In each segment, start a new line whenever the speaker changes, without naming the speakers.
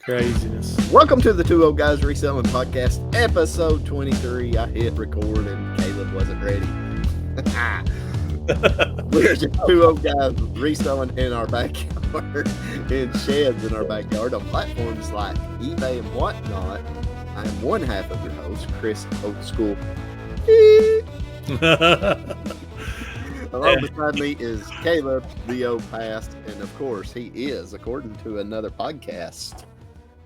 Craziness.
Welcome to the Two Old Guys Reselling Podcast, episode 23. I hit record and Caleb wasn't ready. We're just two old guys reselling in our backyard, in sheds in our backyard, on platforms like eBay and whatnot. I am one half of your host, Chris Old School. Along beside me is Caleb, the old past, and of course he is, according to another podcast,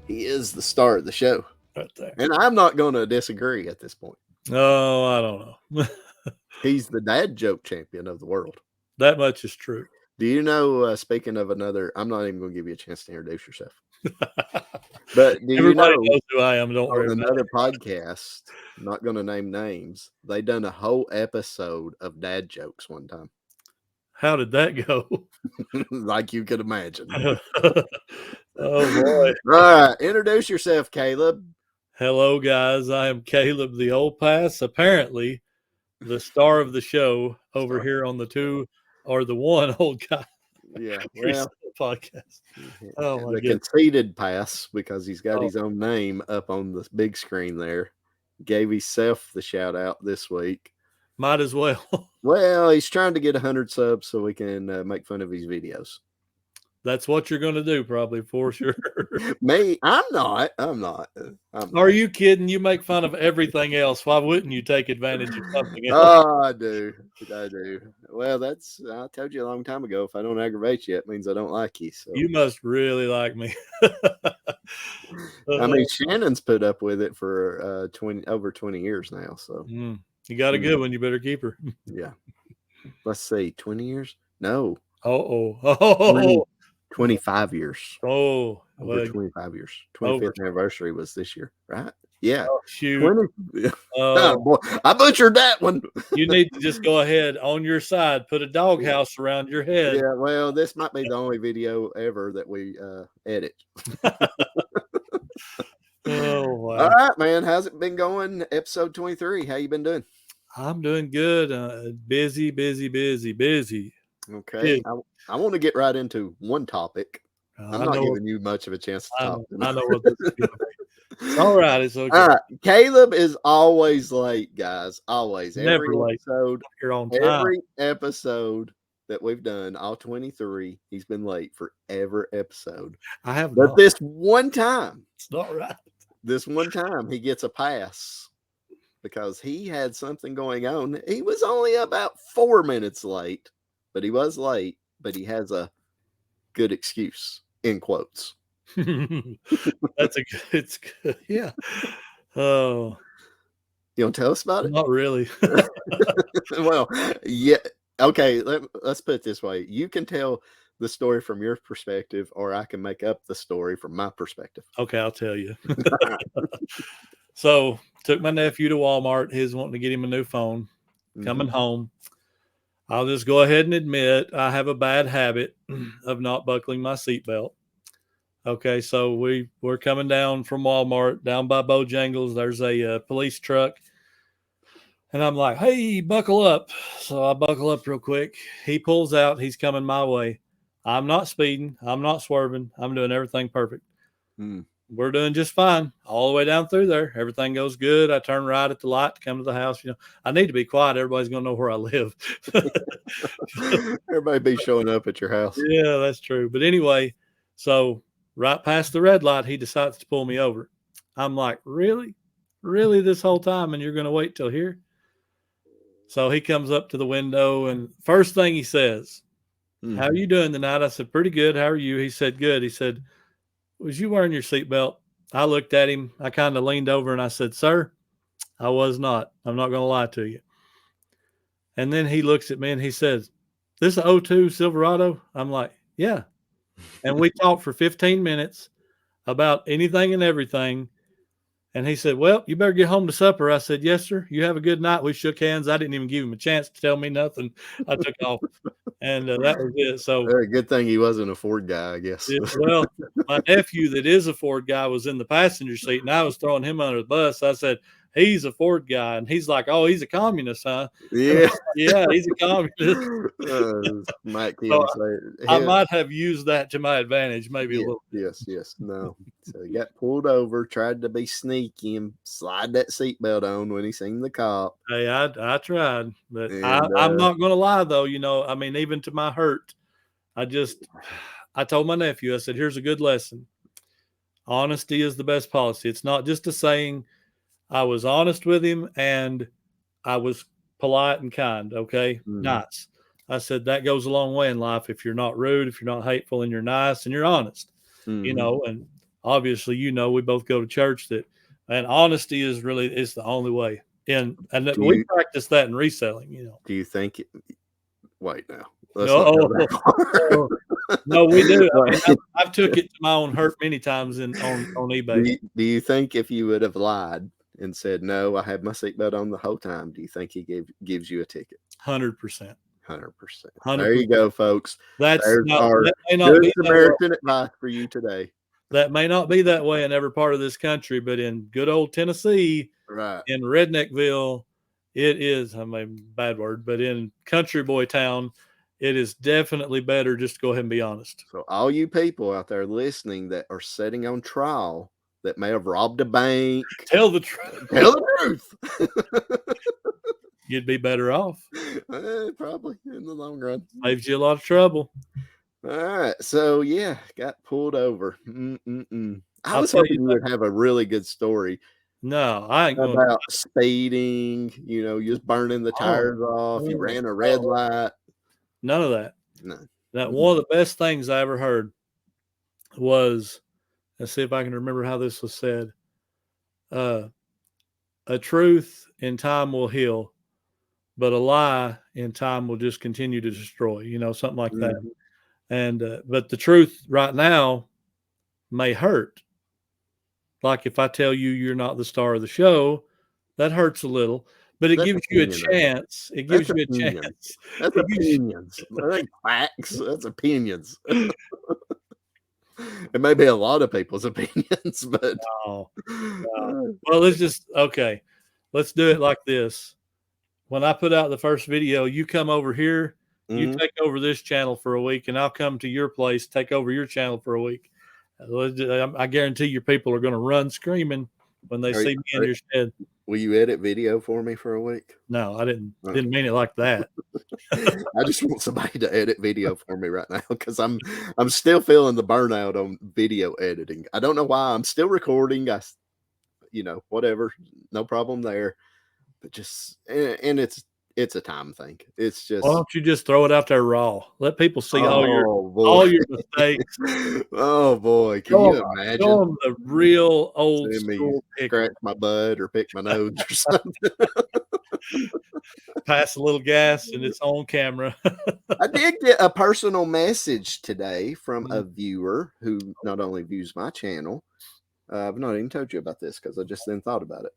he is the star of the show.
Right there.
And I'm not going to disagree at this point.
Oh, I don't know.
He's the dad joke champion of the world.
That much is true.
Do you know, speaking of another, I'm not even going to give you a chance to introduce yourself. But do
Everybody
you know,
knows who I am. Don't worry
on
about
another podcast, I'm not going to name names, they done a whole episode of dad jokes one time.
How did that go?
Like you could imagine.
Oh, boy.
All right, introduce yourself, Caleb.
Hello, guys. I am Caleb, the old pass. Apparently, the star of the show over here on the two or the one old guy.
Yeah, well,
podcast. Oh, my
the
goodness.
conceded pass, because he's got his own name up on the big screen there. Gave himself the shout out this week.
Might as well.
Well, he's trying to get 100 subs so we can make fun of his videos.
That's what you're going to do, probably, for sure.
Me, I'm not.
Are you kidding? You make fun of everything else. Why wouldn't you take advantage of something else?
Oh, I do. Well, I told you a long time ago, if I don't aggravate you, it means I don't like you. So
You must really like me.
I mean, Shannon's put up with it for over 20 years now. So
you got a good one. You better keep her.
Yeah. Let's see, 20 years? No. 25 years.
Oh,
Over 25 years. 25th anniversary was this year, right? Yeah.
Oh, shoot.
20. Boy, I butchered that one.
You need to just go ahead on your side, put a doghouse around your head.
Yeah, well, this might be the only video ever that we edit.
Oh, wow.
All right, man. How's it been going? Episode 23. How you been doing?
I'm doing good. Busy.
Okay. I want to get right into one topic. I'm not giving you much of a chance to talk.
I know what this is going to be. It's all right. It's okay.
All right. Caleb is always late, guys. Always.
Never late. You're on time.
Every episode that we've done, all 23, he's been late for every episode.
I have
But
not.
this one time,
It's not right.
This one time he gets a pass because he had something going on. He was only about 4 minutes late, but he was late, but he has a good excuse, in quotes.
It's good. Yeah. Oh,
You want to tell us about it?
not really.
Well, yeah. Okay, let's put it this way. You can tell the story from your perspective, or I can make up the story from my perspective.
Okay, I'll tell you. So, took my nephew to Walmart. He's wanting to get him a new phone. Coming home, I'll just go ahead and admit I have a bad habit of not buckling my seatbelt. Okay, so we're coming down from Walmart, down by Bojangles. There's a police truck. And I'm like, hey, buckle up. So I buckle up real quick. He pulls out. He's coming my way. I'm not speeding. I'm not swerving. I'm doing everything perfect. We're doing just fine all the way down through there. Everything goes good. I turn right at the light to come to the house. You know, I need to be quiet. Everybody's going to know where I live.
Everybody be showing up at your house.
Yeah, that's true. But anyway, so right past the red light, he decides to pull me over. I'm like, really? Really this whole time? And you're going to wait till here? So he comes up to the window, and first thing he says, how are you doing tonight? I said, pretty good. How are you? He said, good. He said, was you wearing your seatbelt? I looked at him. I kind of leaned over and I said, sir, I was not. I'm not going to lie to you. And then he looks at me and he says, this is an 02 Silverado? I'm like, yeah. And we talked for 15 minutes about anything and everything. And he said, well, you better get home to supper. I said, yes, sir. You have a good night. We shook hands. I didn't even give him a chance to tell me nothing. I took off. And that was it. So
Very good thing he wasn't a Ford guy, I guess.
Well, my nephew that is a Ford guy was in the passenger seat, and I was throwing him under the bus. I said, he's a Ford guy. And he's like, oh, he's a communist, huh?
Yeah.
Yeah, he's a communist.
Mike
So
Kim
I might have used that to my advantage, maybe a
yeah,
little.
yes. No. So he got pulled over, tried to be sneaky and slide that seatbelt on when he seen the cop.
Hey, I tried, but
And
I'm not going to lie though. I mean, even to my hurt, I told my nephew, I said, here's a good lesson. Honesty is the best policy. It's not just a saying. I was honest with him and I was polite and kind. Okay. Nice. I said, that goes a long way in life. If you're not rude, if you're not hateful, and you're nice and you're honest, and obviously, we both go to church and honesty is the only way. And we practice that in reselling,
Do you think wait now.
No, we do. I mean, I've took it to my own hurt many times on eBay.
Do you think if you would have lied and said, no, I had my seatbelt on the whole time, do you think he gives you a ticket?
100%.
100%. There you go, folks.
There's
our good Samaritan advice for you today.
That may not be that way in every part of this country, but in good old Tennessee,
right,
in Redneckville, it is, I mean, bad word, but in Country Boy Town, it is definitely better just to go ahead and be honest.
So all you people out there listening that are sitting on trial that may have robbed a bank,
tell the truth.
Tell the truth.
You'd be better off.
Probably in the long run.
Saves you a lot of trouble.
All right. So, yeah, got pulled over. I was hoping you would have a really good story.
No, I ain't going
about speeding, just burning the tires off. You ran a red light.
None of that.
No.
That one of the best things I ever heard was, let's see if I can remember how this was said. A truth in time will heal, but a lie in time will just continue to destroy, something like that. And, but the truth right now may hurt. Like if I tell you you're not the star of the show, that hurts a little, but it gives you a chance. It gives you a chance.
That's opinions. That ain't facts. That's opinions. It may be a lot of people's opinions, but
no. Well, let's do it like this. When I put out the first video, you come over here, you take over this channel for a week, and I'll come to your place, take over your channel for a week. I guarantee your people are going to run screaming when they see me in your shed.
Will you edit video for me for a week?
No, I didn't mean it like that.
I just want somebody to edit video for me right now because I'm still feeling the burnout on video editing. I don't know why. I'm still recording. Whatever, no problem there. But and it's a time thing. It's just,
why don't you just throw it out there raw? Let people see all your mistakes.
Oh boy, can you imagine?
Show them the real old school
scratch my butt or pick my nose or something.
Pass a little gas and it's on camera.
I did get a personal message today from a viewer who not only views my channel, I've not even told you about this because I just then thought about it.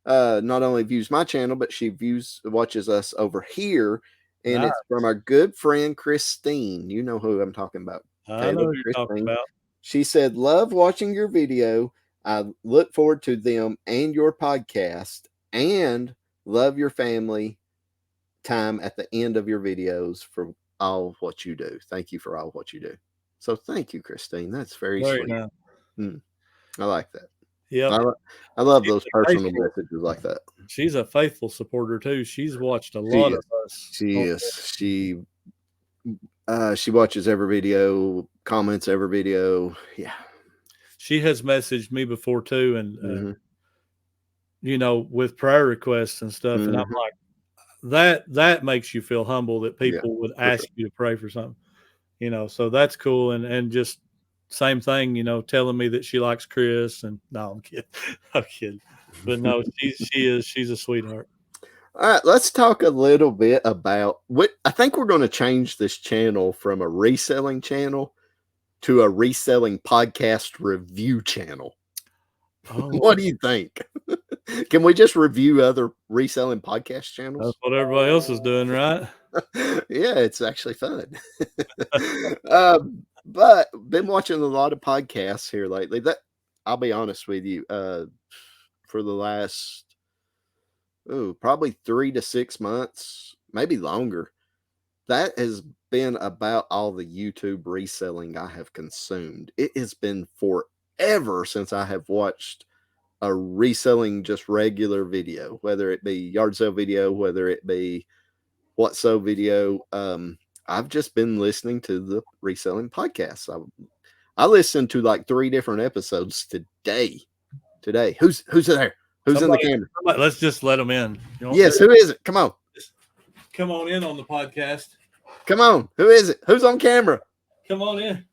Not only views my channel, but she watches us over here, and it's from our good friend Christine. You know who I'm talking about.
I know who you're talking about.
She said, "Love watching your video. I look forward to them and your podcast, and love your family time at the end of your videos for all what you do. Thank you for all what you do." So thank you, Christine. That's very sweet. I like that.
Yeah,
I love those personal messages like that.
She's a faithful supporter too. She's watched a lot of us.
She is. She watches every video, comments every video. Yeah.
She has messaged me before too, and with prayer requests and stuff. And I'm like, that makes you feel humble that people would ask you to pray for something. So that's cool. And just same thing, telling me that she likes Chris, and no, I'm kidding. I'm kidding. But no, she's a sweetheart.
All right, let's talk a little bit about I think we're going to change this channel from a reselling channel to a reselling podcast review channel. Oh. What do you think? Can we just review other reselling podcast channels?
That's what everybody else is doing, right?
Yeah, it's actually fun. But been watching a lot of podcasts here lately. That I'll be honest with you, for the last probably 3 to 6 months, maybe longer. That has been about all the YouTube reselling I have consumed. It has been forever since I have watched a reselling just regular video, whether it be yard sale video, whether it be what so video. I've just been listening to the reselling podcast. I listened to like 3 different episodes today. Who's there? Who's in the camera?
Let's just let them in.
Yes, who is it? Come on.
Come on in on the podcast.
Come on. Who is it? Who's on camera?
Come on in.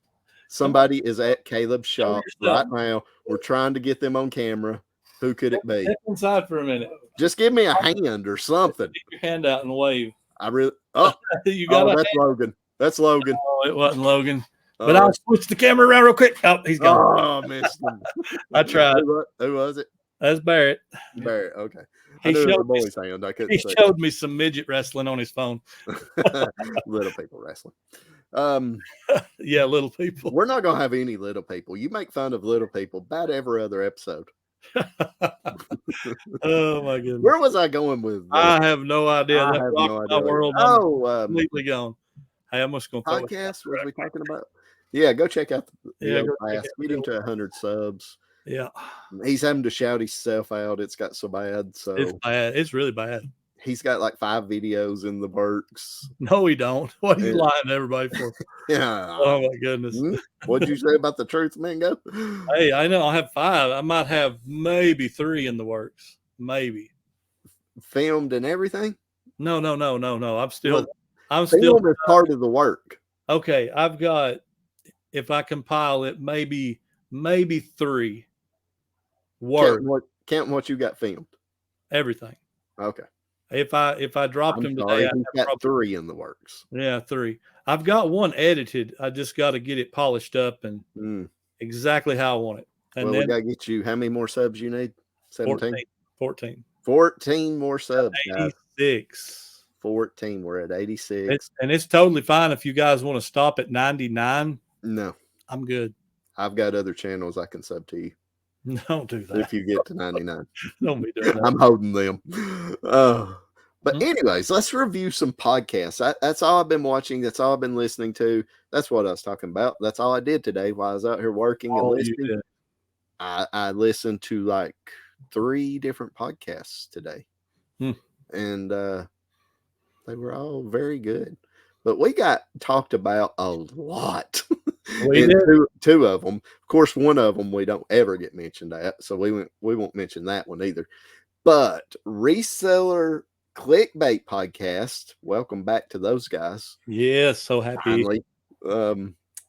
Somebody is at Caleb's shop right now. We're trying to get them on camera. Who could it be?
Step inside for a minute.
Just give me a hand or something.
Stick your hand out and wave.
I really. Oh,
you got
that's Logan. That's Logan.
Oh, it wasn't Logan. But I'll switch the camera around real quick. Oh, he's gone.
Oh, missed him.
I tried.
Who was it?
That's Barrett.
Barrett. Okay.
He showed me some midget wrestling on his phone.
Little people wrestling.
Yeah, little people.
We're not gonna have any little people. You make fun of little people about every other episode.
Oh my goodness.
Where was I going with?
I have no idea.
I have no idea.
My world. Completely gone. Hey, I'm just gonna
podcast. What was we talking about? Yeah, go check out the
podcast.
Get him to 100 subs.
Yeah,
he's having to shout himself out. It's got so bad. So
it's bad. It's really bad.
He's got like 5 videos in the works.
No, he don't. What are you lying to everybody for?
Yeah.
Oh my goodness.
What'd you say about the truth, Mingo?
Hey, I know I have 5. I might have maybe 3 in the works. Maybe.
Filmed and everything?
No. I'm still
film is part of the work.
Okay, I've got, if I compile it, maybe 3 work.
Count what you got filmed.
Everything.
Okay.
If I dropped them today,
I've got 3 in the works.
Yeah, 3. I've got 1 edited. I just got to get it polished up and exactly how I want it. And
then we got to get you. How many more subs you need? 17?
14.
14 more subs.
86.
14. We're at 86.
It's totally fine if you guys want to stop at 99.
No,
I'm good.
I've got other channels I can sub to you.
Don't do that.
If you get to 99.
Don't be doing that.
I'm holding them. But anyways, let's review some podcasts. That's all I've been watching. That's all I've been listening to. That's what I was talking about. That's all I did today while I was out here working and listening. I listened to like 3 different podcasts today. And they were all very good. But we got talked about a lot. Two of them. Of course, one of them we don't ever get mentioned at, so we won't mention that one either. But Reseller Clickbait Podcast, welcome back to those guys.
Yeah, so happy.
Finally.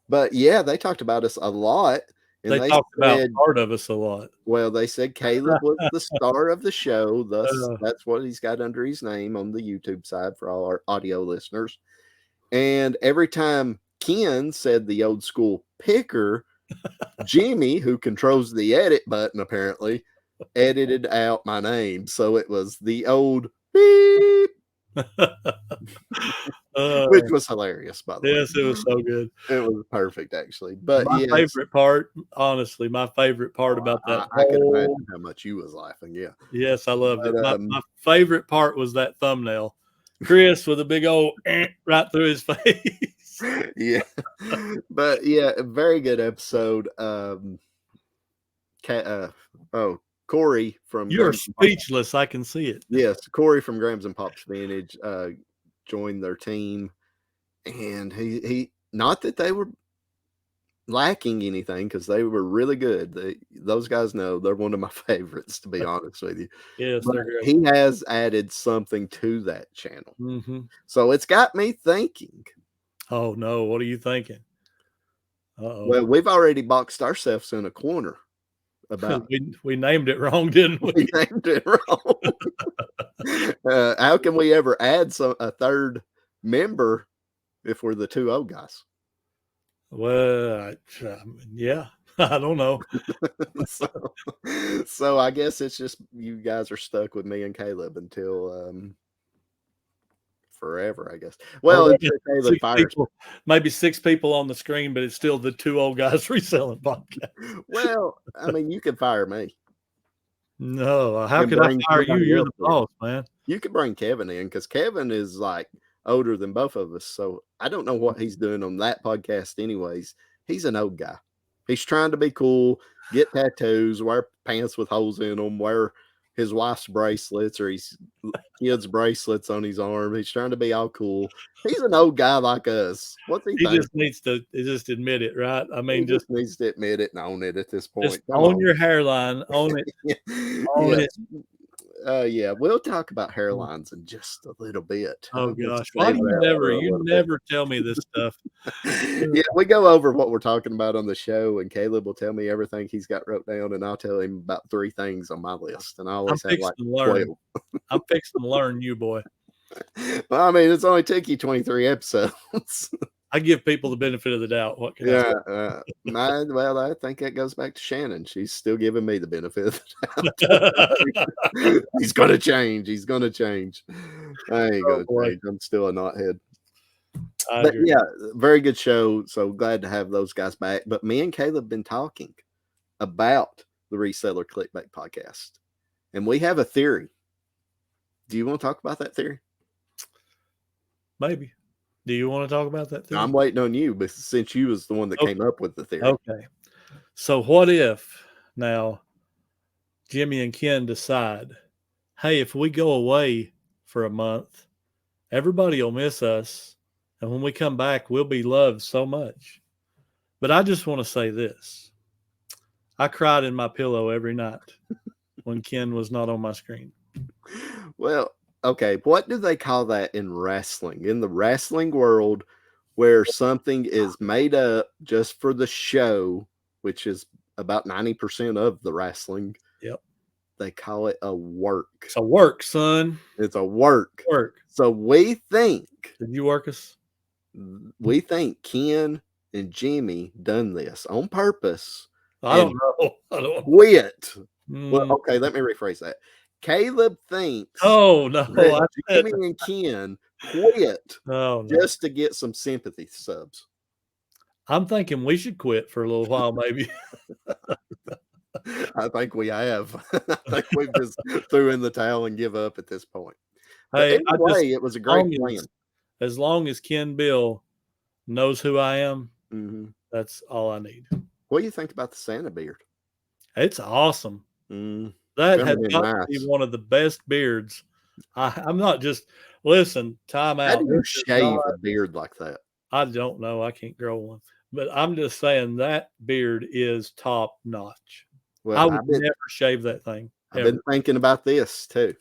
But yeah, they talked about us a lot. And
they talked about part of us a lot.
Well, they said Caleb was the star of the show. Thus, that's what he's got under his name on the YouTube side for all our audio listeners. And every time Ken said the old school picker, Jimmy, who controls the edit button, apparently, edited out my name. So it was the old beep. Which was hilarious, by the way.
Yes, it was so good.
It was perfect, actually. But
my favorite part, honestly, about that.
I can imagine how much you was laughing. Yeah.
Yes, I loved it. My favorite part was that thumbnail. Chris with a big old right through his face.
Yeah. But yeah, a very good episode. Corey from
You're speechless. I can see it.
Yes, Corey from Grams and Pops Vintage joined their team, and he not that they were lacking anything, because they were really good. Those guys know they're one of my favorites, to be honest with you.
Yes,
but
they're great.
He has added something to that channel,
so
it's got me thinking.
Oh no, what are you thinking?
Well, we've already boxed ourselves in a corner. About
we named it wrong, didn't we?
We named it wrong. How can we ever add a third member if we're the 2 old guys?
Well, yeah, I don't know.
So I guess it's just you guys are stuck with me and Caleb until forever, I guess. Well,
maybe 6 people on the screen, but it's still the 2 Old Guys Reselling Podcast.
Well, I mean, you can fire me.
No, how
and
could I
bring
fire you?
somebody
You're
else
the
in.
boss, man.
You could bring Kevin in because Kevin is like older than both of us. So I don't know what he's doing on that podcast, anyways. He's an old guy. He's trying to be cool, get tattoos, wear pants with holes in them, wear his wife's bracelets or his kids' bracelets on his arm. He's trying to be all cool. He's an old guy like us. What's he
He
think?
just needs to just admit it, right? I
He
mean,
just needs to admit it and own it at this
just
point. Come
own
on.
your hairline, own it, own
Yeah.
it.
Yeah, we'll talk about hairlines in just a little bit.
Oh
We'll
gosh, why
save
do you
that
never?
for a
You
little bit.
never tell me this stuff.
Yeah, we go over what we're talking about on the show, and Caleb will tell me everything he's got wrote down, and I'll tell him about 3 things on my list, and I
I'm
always have
fixing
like
to learn.
12.
I'm fixing to learn you, boy.
Well, I mean, it's only took you 23 episodes.
I give people the benefit of the doubt. What can I
Yeah,
say?
well, I think that goes back to Shannon. She's still giving me the benefit of the doubt. He's gonna change. He's gonna change. I ain't
Oh,
gonna
boy.
change. I'm still a knothead.
I
But
agree.
yeah, very good show. So glad to have those guys back. But me and Caleb been talking about the Reseller Clickbait podcast, and we have a theory. Do you want to talk about that theory?
Maybe. Do you want to talk about that theory?
I'm waiting on you, but since you was the one that came up with the theory.
Okay. So what if now Jimmy and Ken decide, hey, if we go away for a month, everybody will miss us. And when we come back, we'll be loved so much. But I just want to say this. I cried in my pillow every night when Ken was not on my screen.
Well, okay. What do they call that in wrestling? In the wrestling world, where something is made up just for the show, which is about 90% of the wrestling.
Yep.
They call it a work.
It's a work, son.
It's a work.
Work.
So we think
Did you work us?
Ken and Jimmy done this on purpose.
I don't know. I don't know.
Quit. Well, okay, let me rephrase that. Caleb thinks
Oh no,
that Jimmy and Ken quit just to get some sympathy subs.
I'm thinking we should quit for a little while, maybe.
I think we have. I think we've just threw in the towel and give up at this point.
Hey,
but anyway, it was a great plan.
As long as Ken Bill knows who I am, that's all I need.
What do you think about the Santa beard?
It's awesome. That has got to be one of the best beards. I'm not just time out.
How do you shave a beard like that?
I don't know. I can't grow one. But I'm just saying that beard is top notch. Well, I would never shave that thing.
I've been thinking about this too.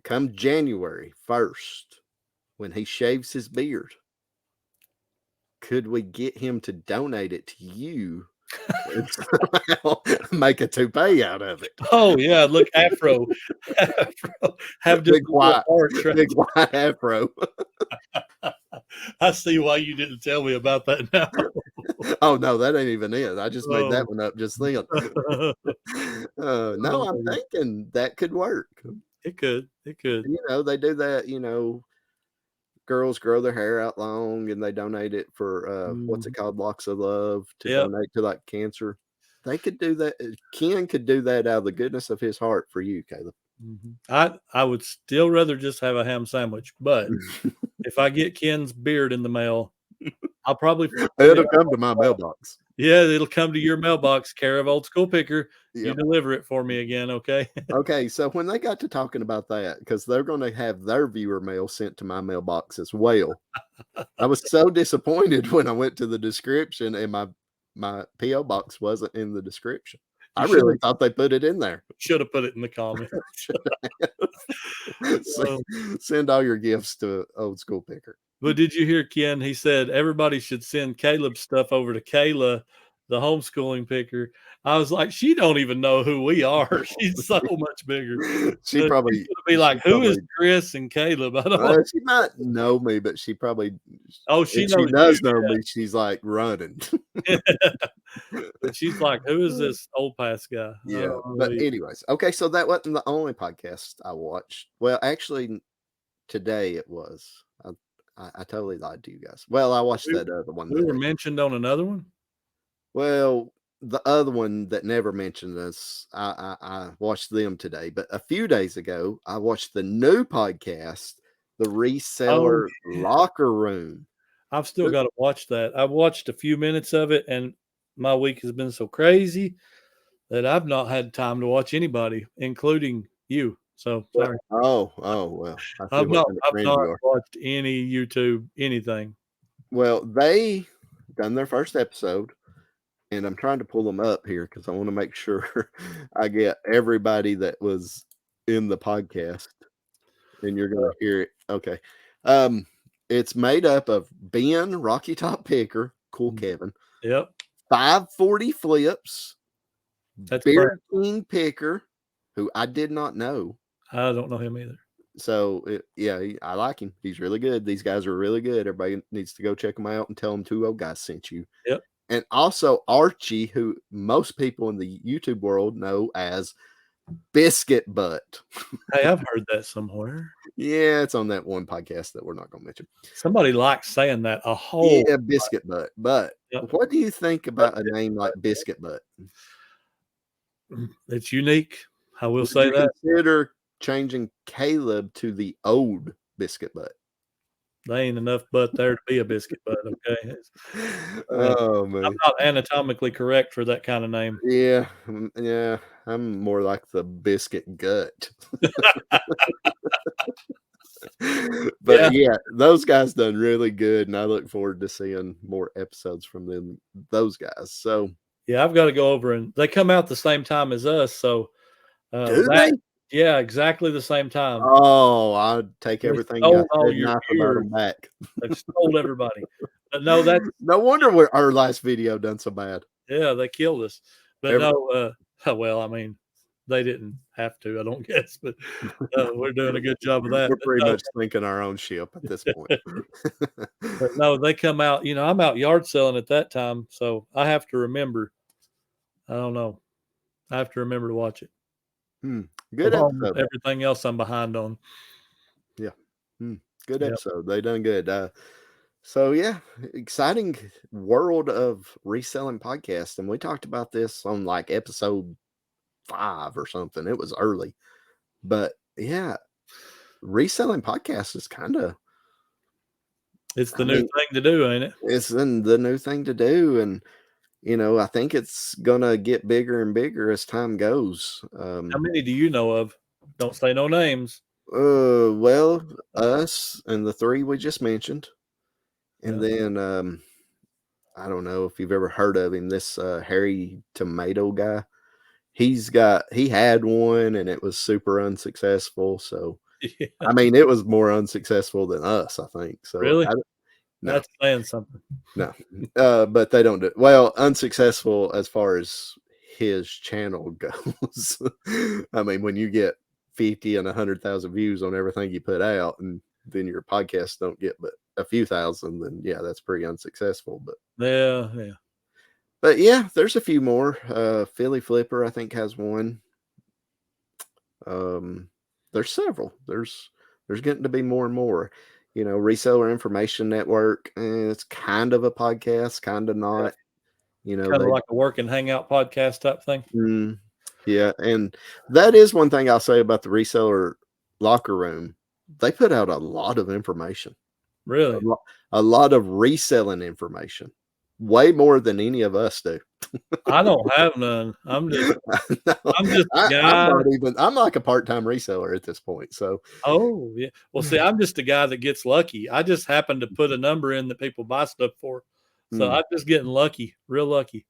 Come January 1st, when he shaves his beard, could we get him to donate it to you and somehow make a toupee out of it?
Oh yeah, look, afro. Have
big white afro.
I see why you didn't tell me about that now.
Oh no, that ain't even it. I just made that one up just then. No, I'm thinking that could work.
It could.
You know, they do that, you know, girls grow their hair out long and they donate it for what's it called? Locks of Love to donate to like cancer. They could do that. Ken could do that out of the goodness of his heart for you, Caleb.
I would still rather just have a ham sandwich, but if I get Ken's beard in the mail, I'll probably
it'll come to my mailbox.
Yeah, it'll come to your mailbox, care of Old School Picker. Yep. You deliver it for me again, okay?
Okay, so when they got to talking about that, because they're going to have their viewer mail sent to my mailbox as well. I was so disappointed when I went to the description and my P.O. box wasn't in the description. I really thought they put it in there.
Should have put it in the comments.
Send all your gifts to Old School Picker.
But did you hear Ken? He said everybody should send Caleb's stuff over to Kayla, the homeschooling picker. I was like, she don't even know who we are. She's so much bigger.
She probably
going to be like, who is Chris and Caleb? I don't know.
She might know me, but she probably.
Oh, she
does know me. She's like running.
She's like, who is this old past guy?
Yeah. But anyways, okay. So that wasn't the only podcast I watched. Well, actually, today it was. I totally lied to you guys. Well, I watched that other one.
We were mentioned on another one?
Well, the other one that never mentioned us, I watched them today, but a few days ago, I watched the new podcast, the
Oh,
Reseller Locker Room.
I've still got to watch that. I watched a few minutes of it, and my week has been so crazy that I've not had time to watch anybody, including you. So sorry.
Well, I see
I've
what
not
kind of
I've
friend
not
you are.
watched any YouTube, anything.
Well, they done their first episode, and I'm trying to pull them up here because I want to make sure I get everybody that was in the podcast, and you're going to hear it. Okay. It's made up of Ben, Rocky Top Picker, cool Kevin,
Yep.
540 Flips,
That's
Beer King Picker, who I did not know.
I don't know him either.
So, I like him. He's really good. These guys are really good. Everybody needs to go check them out and tell them 2 Old Guys sent you.
Yep.
And also Archie, who most people in the YouTube world know as Biscuit Butt.
Hey, I've heard that somewhere.
Yeah, it's on that one podcast that we're not going to mention.
Somebody likes saying that a whole.
Yeah, Biscuit Butt. But what do you think about a name like Biscuit Butt?
It's unique. I will say that.
Consider changing Caleb to the old Biscuit Butt.
There ain't enough butt there to be a biscuit butt. Okay.
Oh man,
I'm not anatomically correct for that kind of name.
Yeah, I'm more like the biscuit gut. But yeah, those guys done really good, and I look forward to seeing more episodes from them. Those guys. So
yeah, I've got to go over, and they come out the same time as us. So
do they?
Yeah, exactly the same time.
Oh, I'd take everything you said
your
about them back.
They've stole everybody. But no, that's
no wonder our last video done so bad.
Yeah, they killed us. But well, I mean, they didn't have to, I don't guess, but we're doing a good job of that.
We're pretty much sinking our own ship at this point.
But no, they come out, I'm out yard selling at that time, so I have to remember. I don't know. I have to remember to watch it.
Good episode.
Everything else I'm behind on.
Yeah. Good episode. They done good. So yeah, exciting world of reselling podcast. And we talked about this on like episode 5 or something. It was early. But yeah, reselling podcast is
it's the new thing to do, ain't it?
It's the new thing to do. And I think it's gonna get bigger and bigger as time goes.
How many do you know of? Don't say no names.
Well, us and the 3 we just mentioned. And then I don't know if you've ever heard of him, this Harry Tomato guy. He had one and it was super unsuccessful. So I mean, it was more unsuccessful than us, I think. So
really?
No.
That's saying something.
No. But they don't do it. Well, unsuccessful as far as his channel goes. I mean, when you get 50 and 100,000 views on everything you put out, and then your podcast don't get but a few thousand, then yeah, that's pretty unsuccessful. But yeah, there's a few more. Philly Flipper, I think, has one. There's several. There's getting to be more and more. Reseller Information Network. It's kind of a podcast, kind of not.
Kind of like a work and hangout podcast type thing.
Yeah, and that is one thing I'll say about the Reseller Locker Room. They put out a lot of information.
Really?
A lot of reselling information. Way more than any of us do.
I don't have none. I'm just a guy.
I'm like a part-time reseller at this point. So
oh yeah. Well, see, I'm just a guy that gets lucky. I just happen to put a number in that people buy stuff for. So I'm just getting lucky, real lucky.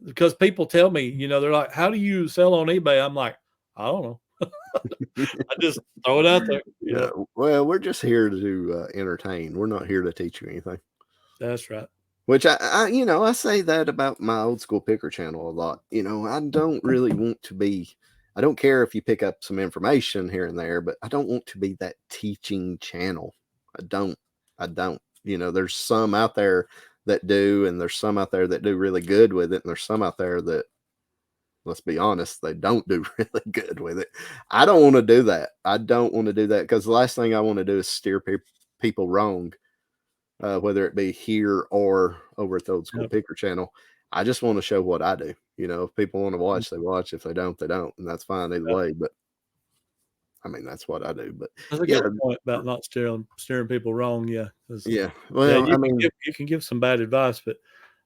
Because people tell me, they're like, how do you sell on eBay? I'm like, I don't know. I just throw it out there.
Yeah. Well, we're just here to entertain. We're not here to teach you anything.
That's right.
Which I say that about my old school picker channel a lot. I don't really want to be. I don't care if you pick up some information here and there, but I don't want to be that teaching channel. I don't. There's some out there that do, and there's some out there that do really good with it, and there's some out there that, let's be honest, they don't do really good with it. I don't want to do that. Because the last thing I want to do is steer people wrong, whether it be here or over at the Old School Picker channel. I just want to show what I do. If people want to watch, they watch. If they don't, they don't, and that's fine either way. But I mean, that's what I do. But
That's a
yeah,
good point about not steering people wrong. Yeah.
yeah. Well, I mean,
you can give some bad advice, but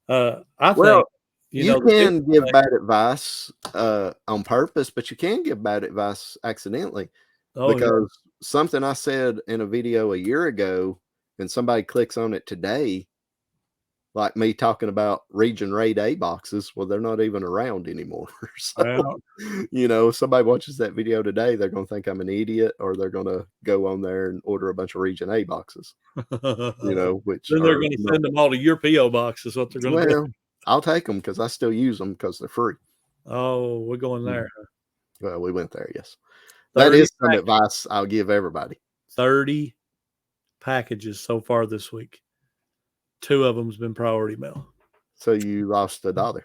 I
well,
think
you can give bad advice on purpose, but you can give bad advice accidentally. Because something I said in a video a year ago, and somebody clicks on it today, like me talking about region rate A boxes, well, they're not even around anymore. So, if somebody watches that video today, they're going to think I'm an idiot, or they're going to go on there and order a bunch of region A boxes, which
then they're going to send them all to your P.O. box is what they're going to do.
I'll take them because I still use them because they're free.
Oh, we're going there.
Well, we went there, yes. That is some advice I'll give everybody.
30 packages so far this week. 2 of them's been priority mail.
So you lost $1.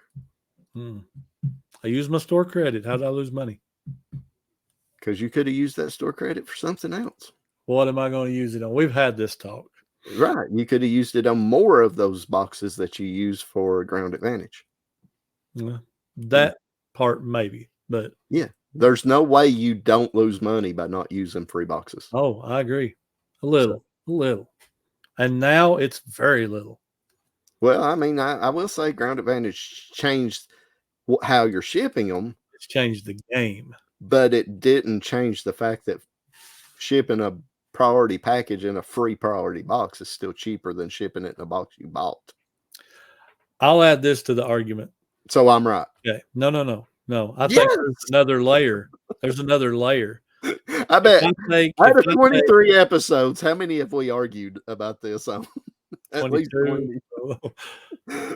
I used my store credit. How did I lose money?
Because you could have used that store credit for something else.
What am I going to use it on? We've had this talk.
Right. You could have used it on more of those boxes that you use for Ground Advantage.
That part maybe, but
yeah, there's no way you don't lose money by not using free boxes.
Oh, I agree. A little. And now it's very little.
Well, I mean, I will say Ground Advantage changed how you're shipping them.
It's changed the game.
But it didn't change the fact that shipping a priority package in a free priority box is still cheaper than shipping it in a box you bought.
I'll add this to the argument.
So I'm right.
Okay. No. I think there's another layer.
I bet. Out of 23 episodes, how many have we argued about this? At least 20.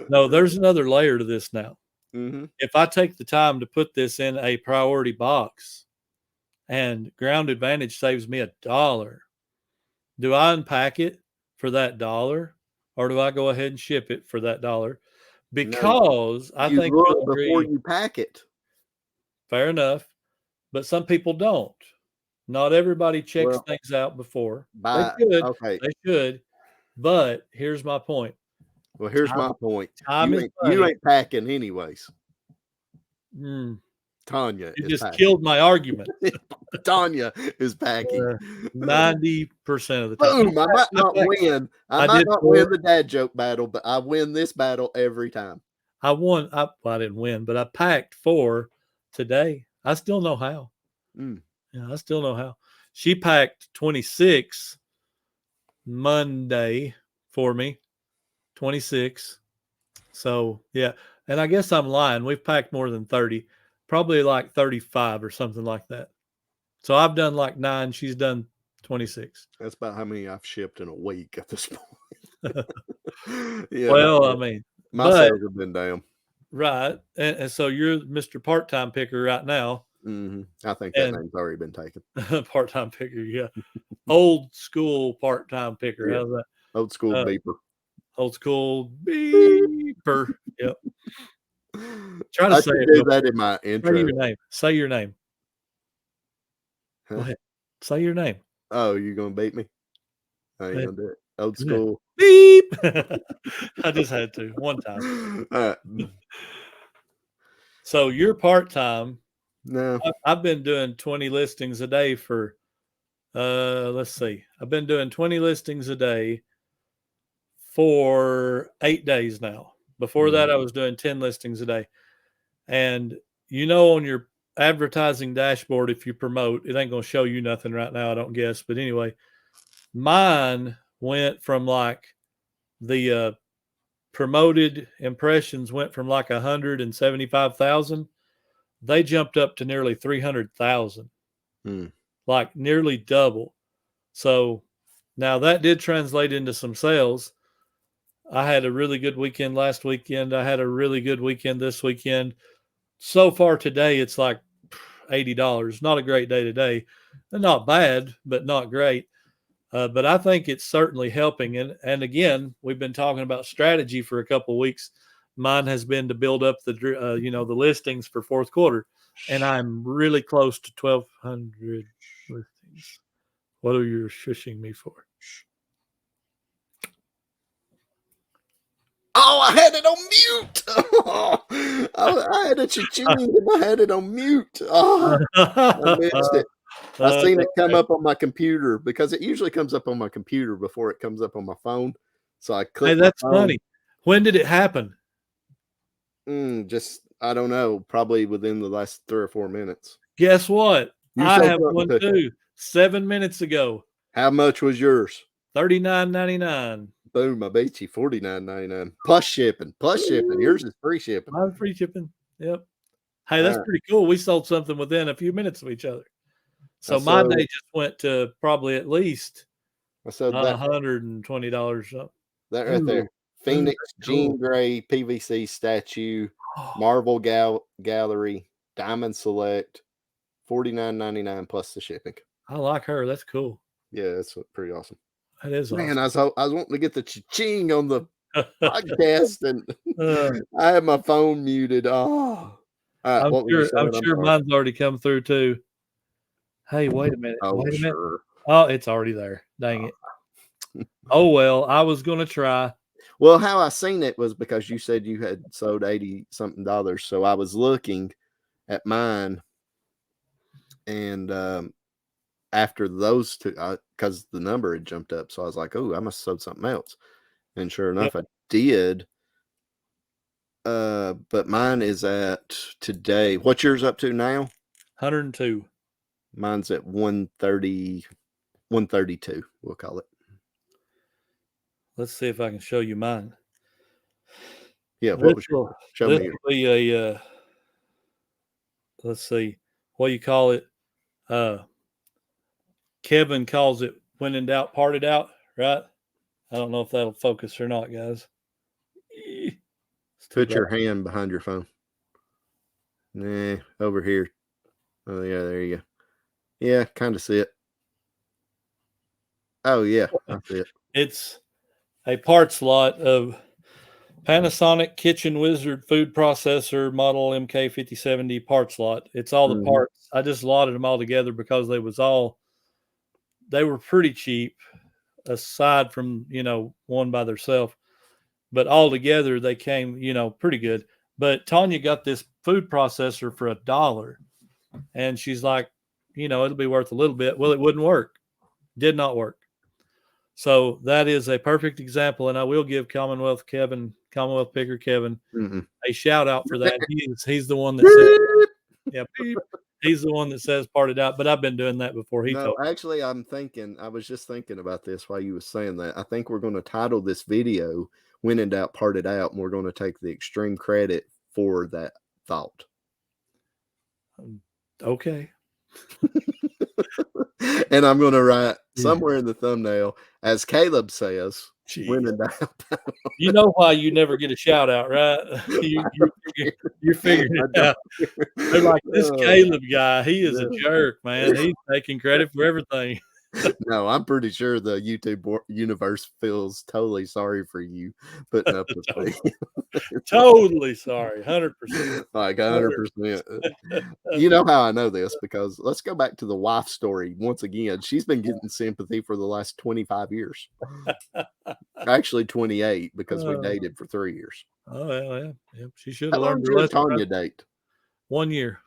No, there's another layer to this now.
Mm-hmm.
If I take the time to put this in a priority box and Ground Advantage saves me $1, do I unpack it for that $1 or do I go ahead and ship it for that $1? Because I think
before you pack it.
Fair enough. But some people don't. Not everybody checks things out before. They should. But here's my point.
Well, here's my point. You ain't packing anyways. Tanya,
you just killed my argument.
Tanya is packing
90% of the time.
Boom! I might not win. I might not win the dad joke battle, but I win this battle every time.
I won. I didn't win, but I packed 4 today. I still know how. Yeah, I still know how. She packed 26 Monday for me. 26. So, yeah. And I guess I'm lying. We've packed more than 30. Probably like 35 or something like that. So I've done like 9. She's done 26.
That's about how many I've shipped in a week at this point.
Yeah. Well, I mean.
My sales have been down.
Right. And so you're Mr. Part-Time Picker right now.
Mm-hmm. I think that name's already been taken.
Part-Time Picker, yeah. Old school Part-Time Picker.
Yeah.
How's that?
Old school beeper.
Old school beeper. Yep. Try to say it.
Do that in my intro.
Say your name.
Huh?
Go ahead. Say your name.
Oh, you're gonna beat me? I ain't gonna do it. Old school.
Beep. I just had to one time.
All right.
So you're part-time.
No.
I've been doing 20 listings a day for let's see. I've been doing 20 listings a day for 8 days now. Before that, I was doing 10 listings a day. And on your advertising dashboard, if you promote, it ain't going to show you nothing right now, I don't guess. But anyway, mine went from like the promoted impressions went from like 175,000. They jumped up to nearly 300,000, like nearly double. So now that did translate into some sales. I had a really good weekend last weekend. I had a really good weekend this weekend. So far today, it's like $80. Not a great day today. Not bad, but not great. But I think it's certainly helping. And again, we've been talking about strategy for a couple of weeks. Mine has been to build up the listings for fourth quarter. And I'm really close to 1,200 listings. What are you shushing me for?
Oh, I had it on mute. Oh, I had a cha-ching and I had it on mute. Oh, I missed it. I seen it come up on my computer because it usually comes up on my computer before it comes up on my phone. So I clicked.
Hey, that's funny. When did it happen?
Just, I don't know, probably within the last 3 or 4 minutes.
Guess what?
You
I
sold
have one
something
too. 7 minutes ago.
How much was yours?
$39.99.
Boom, I beat you. $49.99 plus shipping. Plus shipping. Yours is free shipping.
Mine's free shipping. Yep. Hey, that's pretty cool. We sold something within a few minutes of each other. So my day just went to probably at least $120 something.
That right there. Phoenix Jean Grey PVC statue, Marble Gallery, Diamond Select, $49.99 plus the shipping.
I like her. That's cool.
Yeah, that's pretty awesome.
That is awesome.
Man, I was wanting to get the cha-ching on the podcast, and I had my phone muted. Oh,
I'm sure mine's already come through too. Hey, wait a minute. Wait a minute. Oh, it's already there. Dang it. Oh, well, I was going to try.
Well, how I seen it was because you said you had sold $80-something. So I was looking at mine, and after those two, because the number had jumped up, so I was like, oh, I must have sold something else. And sure enough, I did. But mine is at today. What's yours up to now?
102.
Mine's at 130, 132, we'll call it.
Let's see if I can show you mine.
Yeah, show me.
Be a let's see, what you call it? Kevin calls it when in doubt, parted out, right? I don't know if that'll focus or not, guys.
Put your hand behind your phone. Nah, over here. Oh, yeah, there you go. Yeah, kind of see it. Oh, yeah, I see it.
It's a parts lot of Panasonic Kitchen Wizard food processor model MK5070 parts lot. It's all the parts. I just lotted them all together because they were pretty cheap, aside from, one by themselves. But all together, they came, pretty good. But Tanya got this food processor for $1. And she's like, it'll be worth a little bit. Well, it wouldn't work. Did not work. So that is a perfect example. And I will give Commonwealth Picker Kevin, a shout out for that. He's the one that said, he's the one that says parted out. But I've been doing that before.
Actually, I was just thinking about this while you were saying that. I think we're going to title this video "When in Doubt, Parted Out," and we're going to take the extreme credit for that thought.
Okay.
And I'm going to write somewhere in the thumbnail, as Caleb says, when in doubt.
You know why you never get a shout out, right? You're figuring it out. They're like, this Caleb guy, he is a jerk, man. He's taking credit for everything.
No, I'm pretty sure the YouTube universe feels totally sorry for you putting up with me.
Totally sorry, 100%.
Like 100%. You know how I know this? Because let's go back to the wife story once again. She's been getting sympathy for the last 25 years. Actually, 28, because we dated for 3 years.
Oh, yeah. She should have
How long
learned
did
her lesson.
Tanya date?
1 year.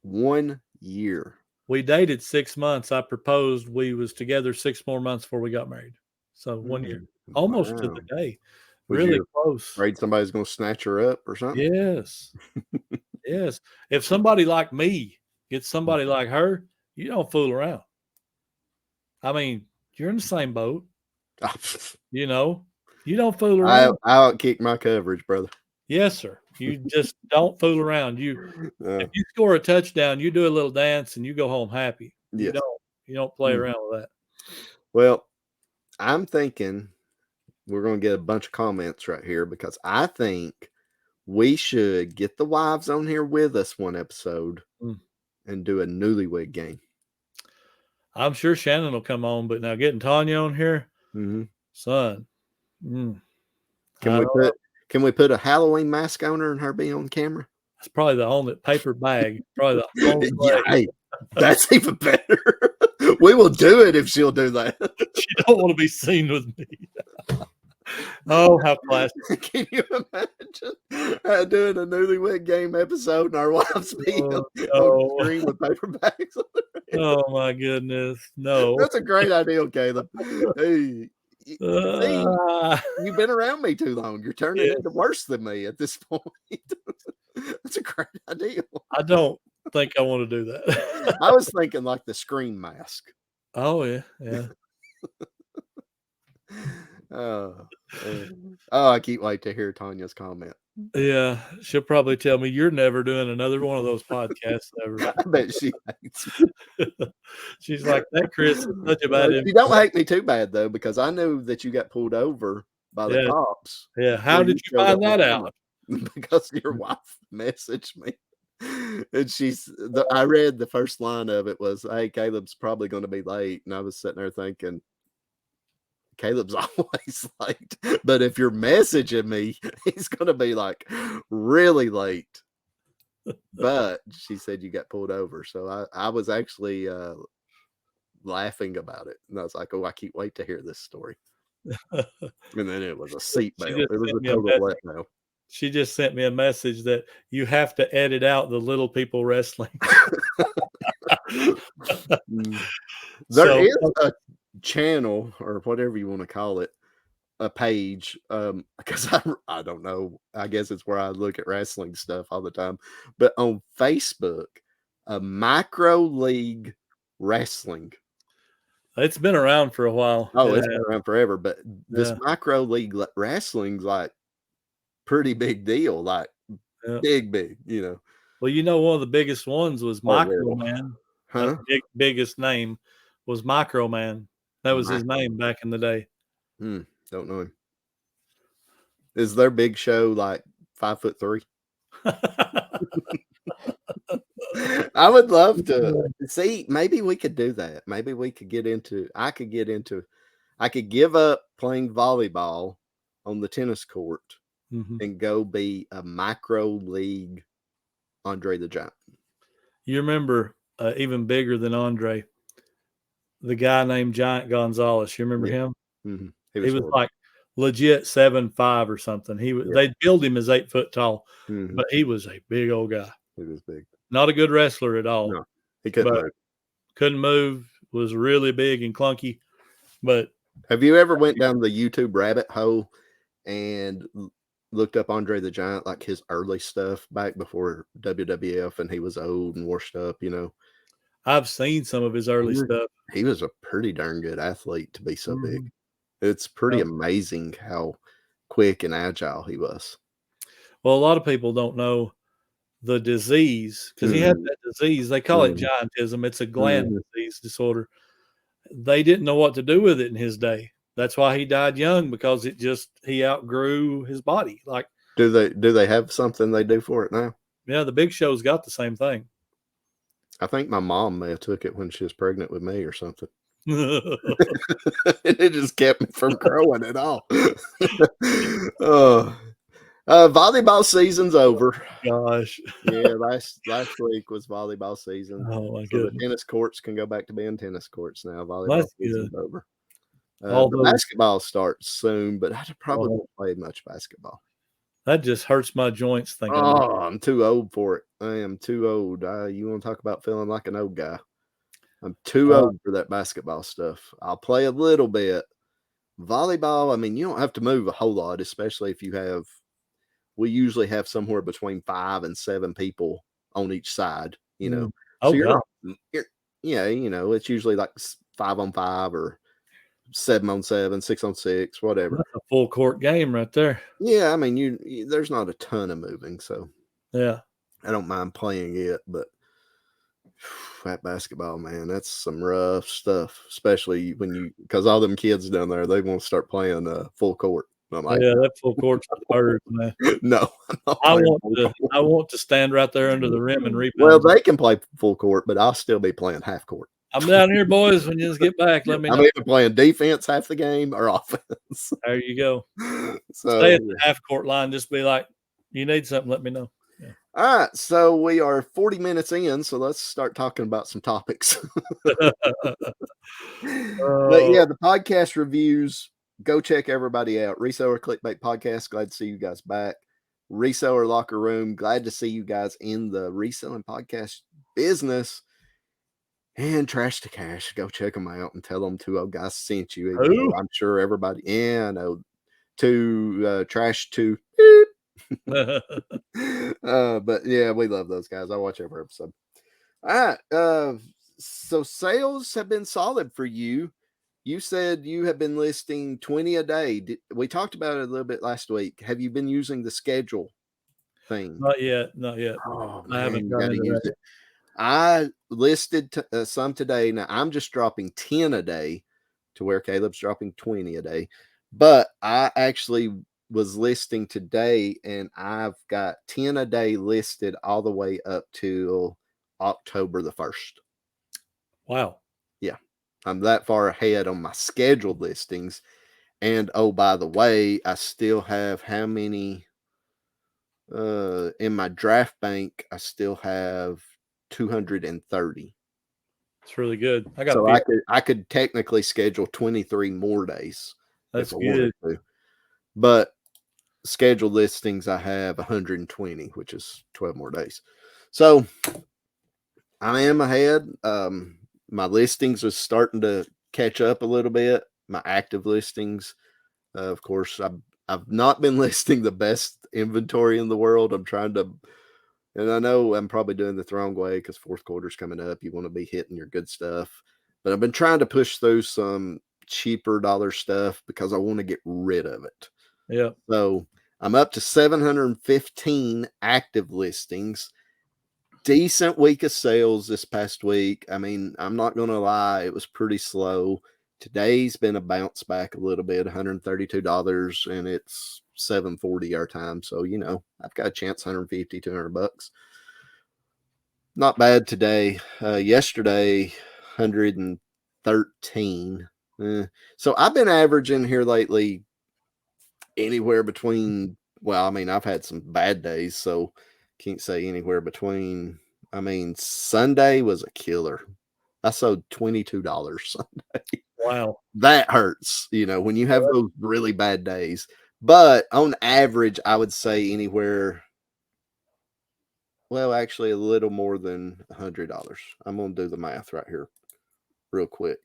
1 year.
We dated 6 months. I proposed. We was together 6 more months before we got married. So 1 year, almost to the day. Really close.
Afraid somebody's going to snatch her up or something?
Yes. Yes. If somebody like me gets somebody like her, you don't fool around. I mean, you're in the same boat. You don't fool around.
I'll outkick my coverage, brother.
Yes, sir. You just don't fool around. If you score a touchdown, you do a little dance and you go home happy.
Yes.
You don't play around with that.
Well, I'm thinking we're going to get a bunch of comments right here, because I think we should get the wives on here with us one episode and do a newlywed game.
I'm sure Shannon will come on, but now getting Tanya on here, son.
Can we put a Halloween mask on her and her be on camera?
That's probably the only paper bag. Probably the only way.
Hey, that's even better. We will do it if she'll do that.
She don't want to be seen with me. Oh, how classic.
Can you imagine doing a Newlywed Game episode and our wives being
Oh,
on
no.
screen with paper bags?
Oh, my goodness. No.
That's a great idea, Caleb. Hey, see,
Uh,
you've been around me too long. You're turning
Yes.
into worse than me at this point. That's a great idea.
I don't think I want to do that.
I was thinking like the Scream mask.
Oh, yeah. Yeah.
Oh, I can't wait to hear Tanya's comment.
Yeah. She'll probably tell me you're never doing another one of those podcasts ever.
I bet she hates me.
She's like, that Chris is such a bad
You don't hate me too bad though, because I knew that you got pulled over by the
Yeah.
cops.
Yeah. How
when
did you
showed up
find
on
that
camera.
out?
Because your wife messaged me. And I read the first line of it was, "Hey, Caleb's probably going to be late." And I was sitting there thinking, Caleb's always late. But if you're messaging me, he's going to be like really late. But she said you got pulled over. So I was actually laughing about it. And I was like, oh, I can't wait to hear this story. And then it was a seatbelt. It was a total letdown.
She just sent me a message that you have to edit out the little people wrestling.
There is a channel or whatever you want to call it, a page, because I don't know. I guess it's where I look at wrestling stuff all the time. But on Facebook, a micro league wrestling.
It's been around for a while.
Oh, it's been around forever. But this micro league wrestling's like pretty big deal, like big, you know.
Well, you know, one of the biggest ones was Micro Man.
Huh?
Biggest name was Micro Man. That was his name back in the day.
Don't know him. Is their big show like 5'3"? I would love to see. Maybe we could do that. Maybe we could I could give up playing volleyball on the tennis court and go be a micro league Andre the Giant.
You remember even bigger than Andre, the guy named Giant Gonzalez. You remember him?
Mm-hmm.
He was like legit 7'5" or something. They built him as 8 foot tall, but he was a big old guy.
He was big.
Not a good wrestler at all.
No, he couldn't
move. Was really big and clunky. But
have you ever went down the YouTube rabbit hole and looked up Andre the Giant, like his early stuff back before WWF, and he was old and washed up, you know?
I've seen some of his early stuff.
He was a pretty darn good athlete to be so big. It's pretty amazing how quick and agile he was.
Well, a lot of people don't know the disease because he had that disease. They call it giantism. It's a gland disease disorder. They didn't know what to do with it in his day. That's why he died young, because he outgrew his body. Like,
do they have something they do for it now?
Yeah, the Big Show's got the same thing.
I think my mom may have took it when she was pregnant with me or something. It just kept me from growing at all. Volleyball season's over.
Gosh.
Yeah, last week was volleyball season.
Oh my
goodness. The tennis courts can go back to being tennis courts now. Volleyball season's over. The basketball starts soon, but I probably won't play much basketball.
That just hurts my joints thinking.
Oh, I'm too old for it. I am too old. You want to talk about feeling like an old guy? I'm too old for that basketball stuff. I'll play a little bit. Volleyball, I mean, you don't have to move a whole lot, especially if you have. We usually have somewhere between 5 and 7 people on each side, you know. So it's usually like 5-on-5 or 7-on-7, 6-on-6, whatever.
That's a full court game right there.
Yeah, I mean, there's not a ton of moving, so
yeah,
I don't mind playing it, but that basketball, man, that's some rough stuff, especially because all them kids down there, they want to start playing full court. I'm like,
yeah, that full court's hard, man.
No,
I want to stand right there under the rim and rebound.
Well, they can play full court, but I'll still be playing half court.
I'm down here, boys. When you just get back, let me know.
I'm either playing defense half the game or offense.
There you go.
So,
stay at the half court line. Just be like, you need something, let me know. Yeah.
All right. So we are 40 minutes in. So let's start talking about some topics. But yeah, the podcast reviews, go check everybody out. Reseller Clickbait Podcast. Glad to see you guys back. Reseller Locker Room. Glad to see you guys in the reselling podcast business. And Trash to Cash. Go check them out and tell them 2 Old Guys sent you. Even though I'm sure everybody, I know, Trash to. But yeah, we love those guys. I watch every episode. All right. So sales have been solid for you. You said you have been listing 20 a day. We talked about it a little bit last week. Have you been using the schedule thing?
Not yet.
Oh,
I haven't
got to use it. I listed some today. Now I'm just dropping 10 a day to where Caleb's dropping 20 a day. But I actually was listing today, and I've got 10 a day listed all the way up till October the 1st.
Wow.
Yeah. I'm that far ahead on my scheduled listings. And oh, by the way, I still have how many in my draft bank? I still have 230.
It's really good.
I could technically schedule 23 more days.
That's
if I
good.
wanted to. But scheduled listings, I have 120, which is 12 more days. So I am ahead. My listings are starting to catch up a little bit. My active listings, of course, I've not been listing the best inventory in the world. I'm trying to, and I know I'm probably doing the wrong way because fourth quarter's coming up. You want to be hitting your good stuff, but I've been trying to push through some cheaper dollar stuff because I want to get rid of it.
Yeah.
So I'm up to 715 active listings. Decent week of sales this past week. I mean, I'm not going to lie. It was pretty slow. Today's been a bounce back a little bit, $132, and it's 7:40 our time. So, I've got a chance, $150, $200. Not bad today. Yesterday, 113. So I've been averaging here lately anywhere between, I've had some bad days, so can't say anywhere between. Sunday was a killer. I sold $22 Sunday.
Wow.
That hurts, when you have those really bad days. But on average, I would say anywhere, actually a little more than $100. I'm going to do the math right here real quick.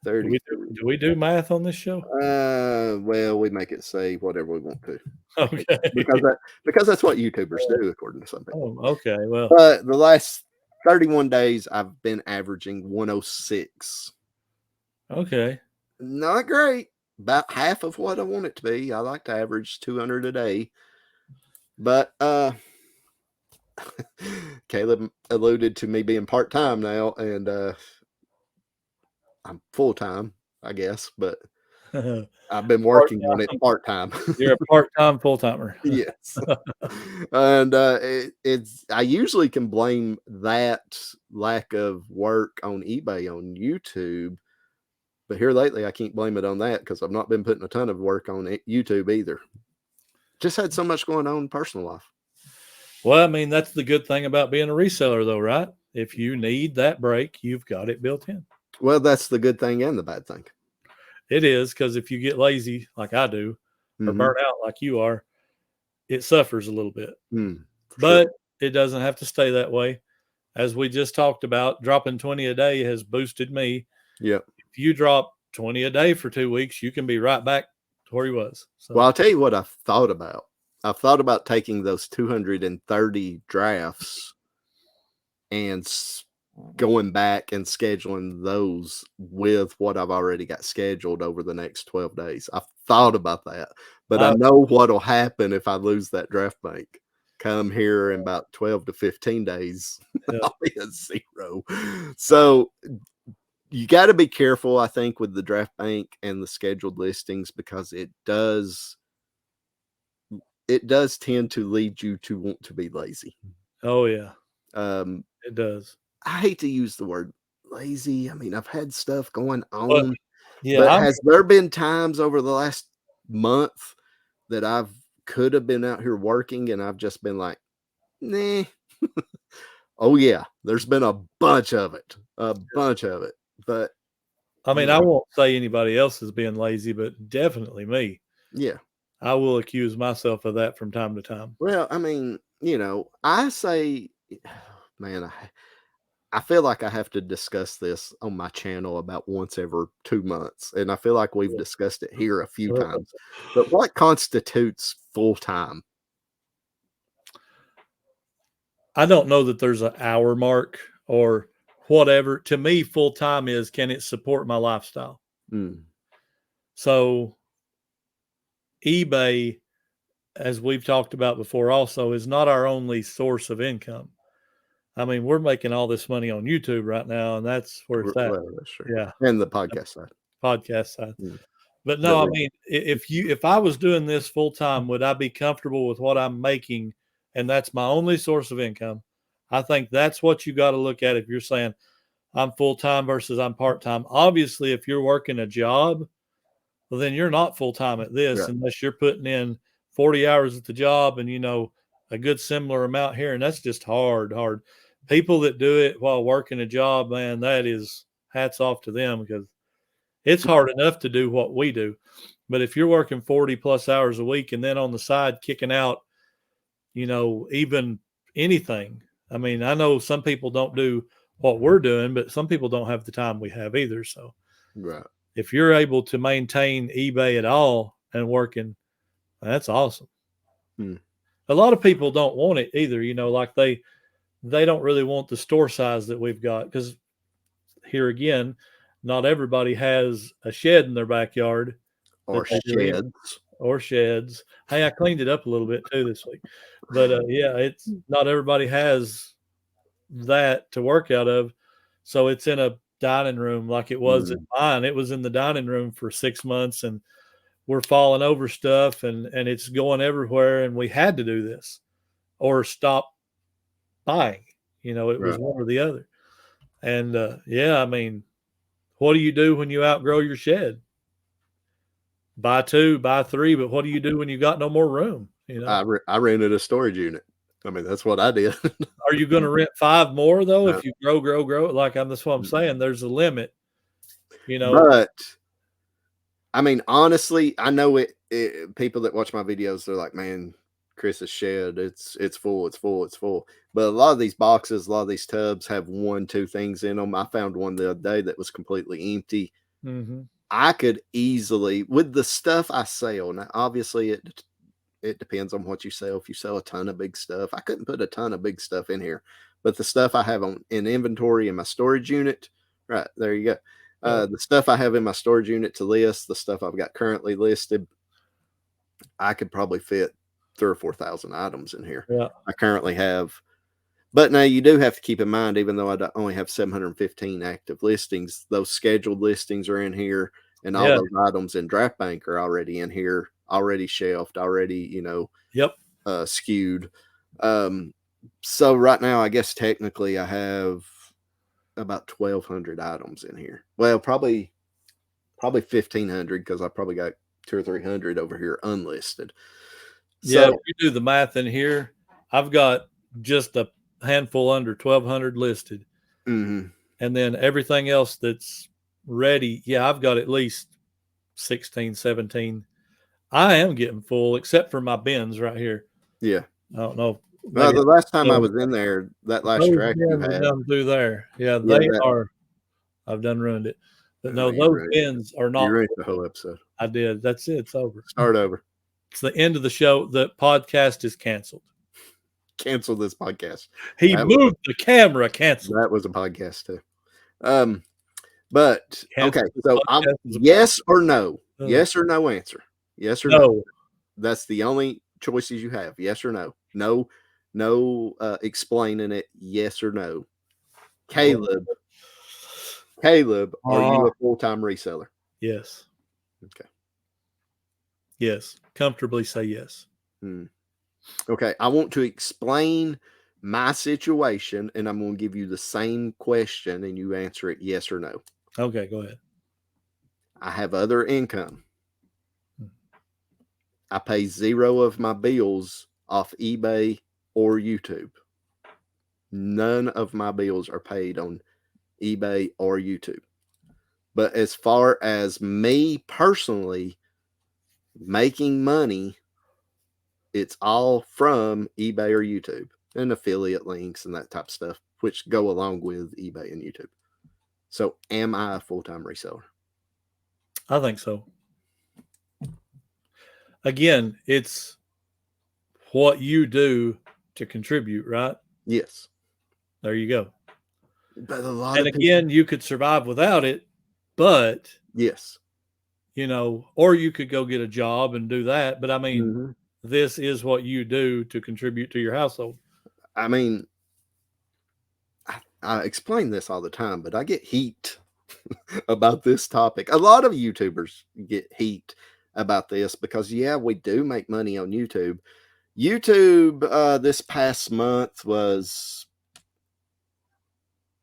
30.
Do we do math on this show?
We make it say whatever we want to.
Okay.
Because that's what YouTubers do, according to some people.
Oh, okay. Well,
the last 31 days, I've been averaging 106.
Okay.
Not great. About half of what I want it to be. I like to average 200 a day. But Caleb alluded to me being part-time now, and I'm full-time, I guess, but I've been working on it part-time.
You're a part-time full-timer.
Yes. And I usually can blame that lack of work on eBay on YouTube, but here lately I can't blame it on that because I've not been putting a ton of work on YouTube either. Just had so much going on in personal life.
Well, that's the good thing about being a reseller, though, right? If you need that break, you've got it built in.
Well, that's the good thing and the bad thing.
It is, because if you get lazy like I do, or burn out like you are, it suffers a little bit. But it doesn't have to stay that way. As we just talked about, dropping 20 a day has boosted me.
Yep.
If you drop 20 a day for 2 weeks, you can be right back to where he was. So.
Well, I'll tell you what I've thought about. I've thought about taking those 230 drafts and going back and scheduling those with what I've already got scheduled over the next 12 days. I've thought about that, but I know what'll happen if I lose that draft bank. Come here in about 12 to 15 days, I'll be a zero. So you got to be careful, I think, with the draft bank and the scheduled listings, because it does tend to lead you to want to be lazy.
Oh yeah. It does.
I hate to use the word lazy. I've had stuff going on,
but
has there been times over the last month that I've could have been out here working and I've just been like, nah. Oh yeah, there's been a bunch of it, but
I mean, I won't say anybody else is being lazy, but definitely me.
Yeah.
I will accuse myself of that from time to time.
Well, I mean, I say, man, I feel like I have to discuss this on my channel about once every 2 months, and I feel like we've discussed it here a few times. But what constitutes full-time?
I don't know that there's an hour mark or whatever. To me, full time is, can it support my lifestyle? So eBay, as we've talked about before also, is not our only source of income. I mean, we're making all this money on YouTube right now, and that's where it's at.
Well, that's true.
Yeah.
And the podcast side.
Podcast side. But no, I mean, if I was doing this full time, would I be comfortable with what I'm making? And that's my only source of income. I think that's what you got to look at if you're saying I'm full time versus I'm part time. Obviously, if you're working a job, well, then you're not full time at this unless you're putting in 40 hours at the job and, a good similar amount here. And that's just hard. People that do it while working a job, man, that is hats off to them, because it's hard enough to do what we do. But if you're working 40 plus hours a week and then on the side kicking out, even anything. I mean, I know some people don't do what we're doing, but some people don't have the time we have either. So if you're able to maintain eBay at all and working, that's awesome. A lot of people don't want it either. Like they don't really want the store size that we've got, because here again, not everybody has a shed in their backyard. Or sheds. Hey, I cleaned it up a little bit too this week. But it's not everybody has that to work out of. So it's in a dining room like it was in mine. It was in the dining room for 6 months, and we're falling over stuff and it's going everywhere. And we had to do this or stop buying. It was one or the other. And I mean, what do you do when you outgrow your shed? Buy 2, buy 3, but what do you do when you got no more room?
I rented a storage unit. I mean, that's what I did.
Are you going to rent 5 more though? If you grow? That's what I'm saying. There's a limit,
But I mean, honestly, I know it. People that watch my videos, they're like, "Man, Chris's shed, it's full. But a lot of these boxes, a lot of these tubs have 1, 2 things in them. I found one the other day that was completely empty. I could easily, with the stuff I sell, now obviously it depends on what you sell. If you sell a ton of big stuff, I couldn't put a ton of big stuff in here, but the stuff I have in inventory in my storage unit, right there you go. The stuff I have in my storage unit to list, the stuff I've got currently listed, I could probably fit 3,000 or 4,000 items in here. I currently have. But now you do have to keep in mind, even though I only have 715 active listings, those scheduled listings are in here, and all those items in Draft Bank are already in here, already shelved, already, skewed. So right now, I guess technically I have about 1,200 items in here. Well, probably 1,500, because I probably got 200 or 300 over here unlisted.
So if you do the math in here, I've got just a handful under 1,200 listed. And then everything else that's ready, I've got at least 16, 17. I am getting full, except for my bins right here. I don't know.
Well, the last time I was in there, that last track you had
done through there. They are. I've done ruined it. But no, those bins are not.
You ruined the whole episode.
I did. That's it. It's over.
Start over.
It's the end of the show. The podcast is canceled.
Cancel this podcast.
He moved the camera. Canceled.
That was a podcast too. But okay, so yes or no? Yes or no answer. Yes or no. That's the only choices you have. Yes or no. No explaining it. Yes or no. Caleb, are you a full-time reseller?
Yes.
Okay.
Yes. Comfortably say yes.
Okay. I want to explain my situation, and I'm going to give you the same question, and you answer it yes or no.
Okay, go ahead.
I have other income. I pay 0 of my bills off eBay or YouTube. None of my bills are paid on eBay or YouTube. But as far as me personally making money, it's all from eBay or YouTube and affiliate links and that type of stuff, which go along with eBay and YouTube. So am I a full-time reseller?
I think so. Again, it's what you do to contribute, right?
Yes.
There you go.
But a lot
And
of
again,
people,
you could survive without it, but
yes.
or you could go get a job and do that. But I mean,
Mm-hmm.
this is what you do to contribute to your household.
I mean, I explain this all the time, but I get heat about this topic. A lot of YouTubers get heat about this because, yeah, we do make money on YouTube. YouTube this past month was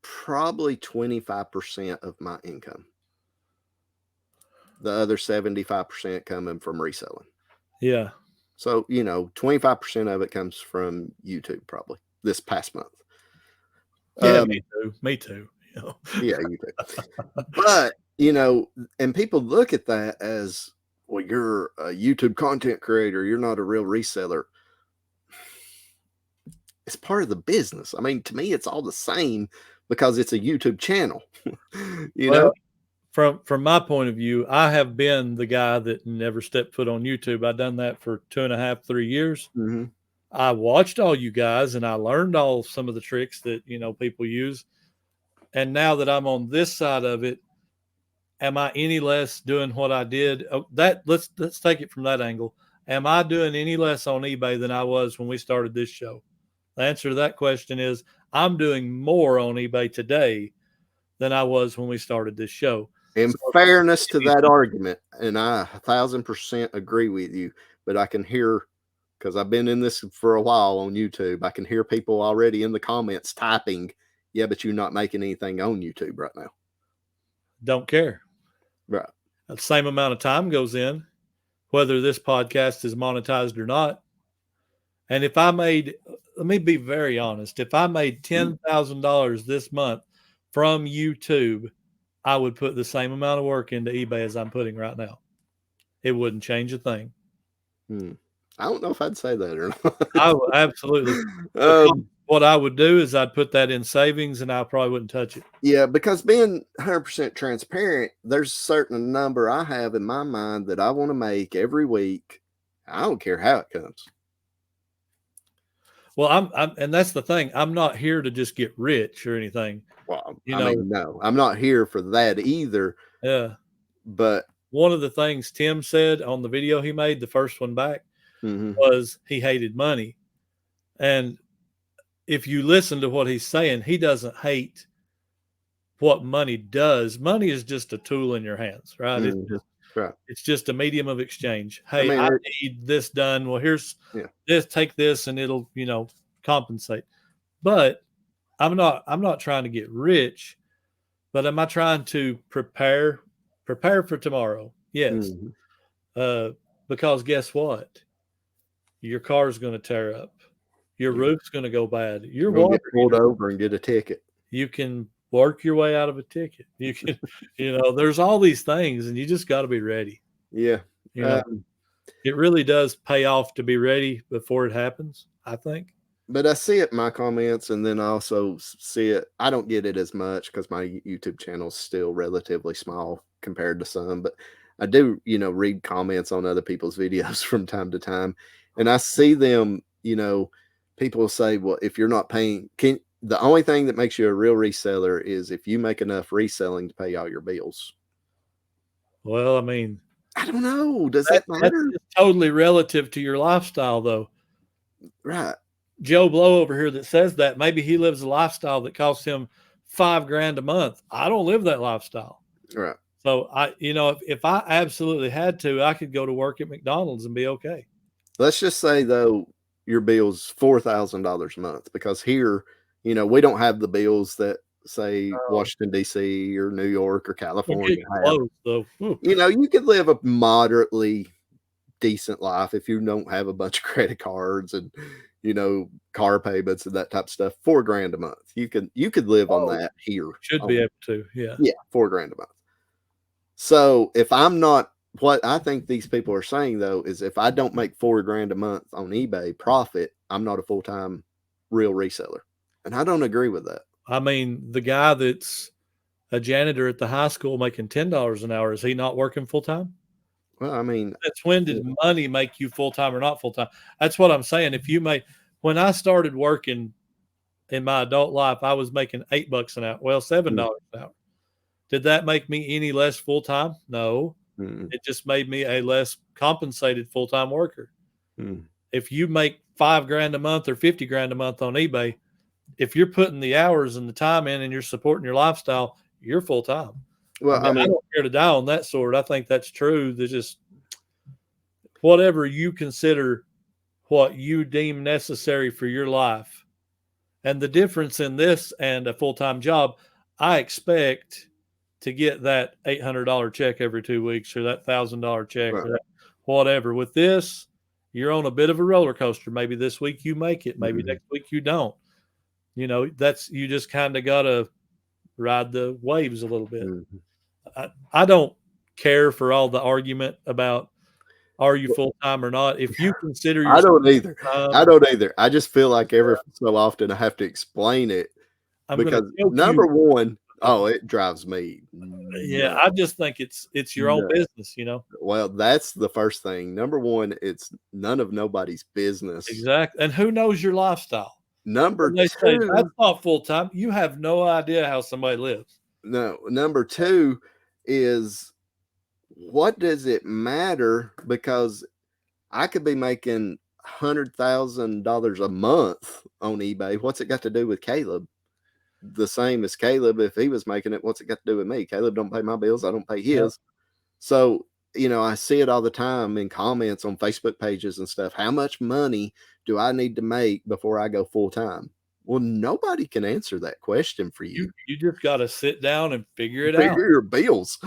probably 25% of my income. The other 75% coming from reselling.
Yeah.
So, 25% of it comes from YouTube probably this past month.
Yeah, me too.
Yeah, you do. But, and people look at that as, well, you're a YouTube content creator. You're not a real reseller. It's part of the business. I mean, to me, it's all the same because it's a YouTube channel.
From my point of view, I have been the guy that never stepped foot on YouTube. I've done that for 2.5, 3 years.
Mm-hmm.
I watched all you guys and I learned some of the tricks that, people use. And now that I'm on this side of it, am I any less doing what I did? Let's take it from that angle. Am I doing any less on eBay than I was when we started this show? The answer to that question is I'm doing more on eBay today than I was when we started this show.
In fairness to that argument, and I 1,000% agree with you, but I can hear, because I've been in this for a while on YouTube, I can hear people already in the comments typing, yeah, but you're not making anything on YouTube right now.
Don't care.
Right.
The same amount of time goes in, whether this podcast is monetized or not. And if I made, let me be very honest, if I made $10,000 this month from YouTube, I would put the same amount of work into eBay as I'm putting right now. It wouldn't change a thing.
I don't know if I'd say that or not.
I would absolutely. What I would do is I'd put that in savings and I probably wouldn't touch it.
Yeah, because being 100% transparent, there's a certain number I have in my mind that I want to make every week. I don't care how it comes.
Well, and that's the thing. I'm not here to just get rich or anything.
Well, no, I'm not here for that either.
Yeah.
But
one of the things Tim said on the video he made, the first one back, was he hated money. And if you listen to what he's saying, he doesn't hate what money does. Money is just a tool in your hands, right? It's just a medium of exchange. Hey, I need this done. Well, here's this, take this, and it'll, compensate. But I'm not trying to get rich, but am I trying to prepare for tomorrow? Yes. Because guess what? Your car's going to tear up. Your roof's going to go bad. You're going to get
pulled over and get a ticket.
You can work your way out of a ticket. You can, there's all these things, and you just got to be ready.
Yeah.
It really does pay off to be ready before it happens, I think.
But I see it in my comments, and then I also see it. I don't get it as much because my YouTube channel is still relatively small compared to some, but I do, read comments on other people's videos from time to time, and I see them, people say, well, if you're not paying, the only thing that makes you a real reseller is if you make enough reselling to pay all your bills.
Well, I mean,
I don't know. Does that matter?
That's totally relative to your lifestyle, though.
Right.
Joe Blow over here that says that, maybe he lives a lifestyle that costs him $5,000 a month. I don't live that lifestyle.
Right.
So if I absolutely had to, I could go to work at McDonald's and be okay.
Let's just say though, your bill's $4,000 a month, because here, we don't have the bills that say Washington, D.C. or New York or California.
Close, though.
You could live a moderately decent life if you don't have a bunch of credit cards and, car payments and that type of stuff. $4,000 a month. You could live on that here.
Should be able to. Yeah.
Yeah. $4,000 a month. So if I'm not, what I think these people are saying though is if I don't make $4,000 a month on eBay profit, I'm not a full-time real reseller. And I don't agree with that.
I mean, the guy that's a janitor at the high school making $10 an hour, is he not working full time?
Well, I mean,
That's when did money make you full time or not full time? That's what I'm saying. If you when I started working in my adult life, I was making $8 an hour. Well, $7 an hour. Did that make me any less full time? No. It just made me a less compensated full time worker. If you make $5,000 a month or $50,000 a month on eBay, if you're putting the hours and the time in and you're supporting your lifestyle, you're full time.
well,
I don't care to die on that sword. I think that's true. There's just whatever you consider what you deem necessary for your life. And the difference in this and a full-time job, I expect to get that $800 check every 2 weeks or that $1,000 check or that whatever. With this, you're on a bit of a roller coaster. Maybe this week you make it, maybe next week you don't. You know, you just kind of got to ride the waves a little bit. I don't care for all the argument about are you full time or not. If you consider yourself,
I don't either. I don't either. I just feel like every so often I have to explain it because number one, it drives me.
Yeah, I just think it's your own business, you know.
Well, that's the first thing. Number one, it's none of nobody's business.
Exactly. And who knows your lifestyle?
Number
They say
two,
that's not full time. You have no idea how somebody lives.
no. Number two is what does it matter? Because I could be making $100,000 a month on eBay. What's it got to do with Caleb? The same as Caleb. If he was making it, what's it got to do with me? Caleb don't pay my bills. I don't pay his. Yeah. So, you know, I see it all the time in comments on Facebook pages and stuff. How much money do I need to make before I go full time? Well, nobody can answer that question for you.
You just got to sit down and figure it out.
Figure your bills.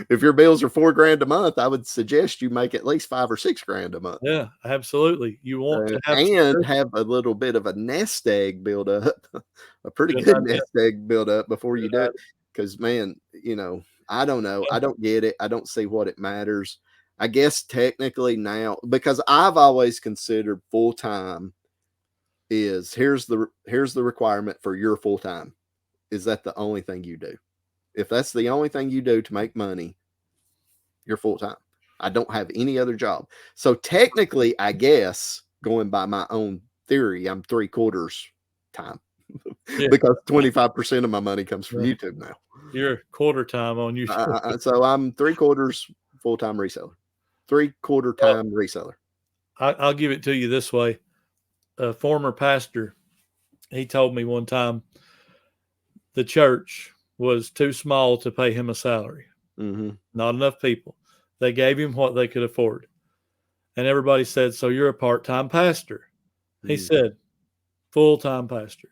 If your bills are $4,000 a month, I would suggest you make at least $5,000 or $6,000 a month.
Yeah, absolutely. You want to
have a little bit of a nest egg build up, a pretty good nest egg build up before you do it. Because, man, you know, I don't know. I don't get it. I don't see what it matters. I guess technically now, because I've always considered full time is here's the requirement for your full time. Is that the only thing you do? If that's the only thing you do to make money, you're full time. I don't have any other job. So technically, I guess going by my own theory, I'm 3/4 time because 25% of my money comes from YouTube now.
You're quarter time on YouTube.
So I'm 3/4 full-time reseller, 3/4 time reseller.
I'll give it to you this way. A former pastor, he told me one time the church was too small to pay him a salary. Not enough people. They gave him what they could afford. And everybody said, so you're a part-time pastor. He said, full-time pastor.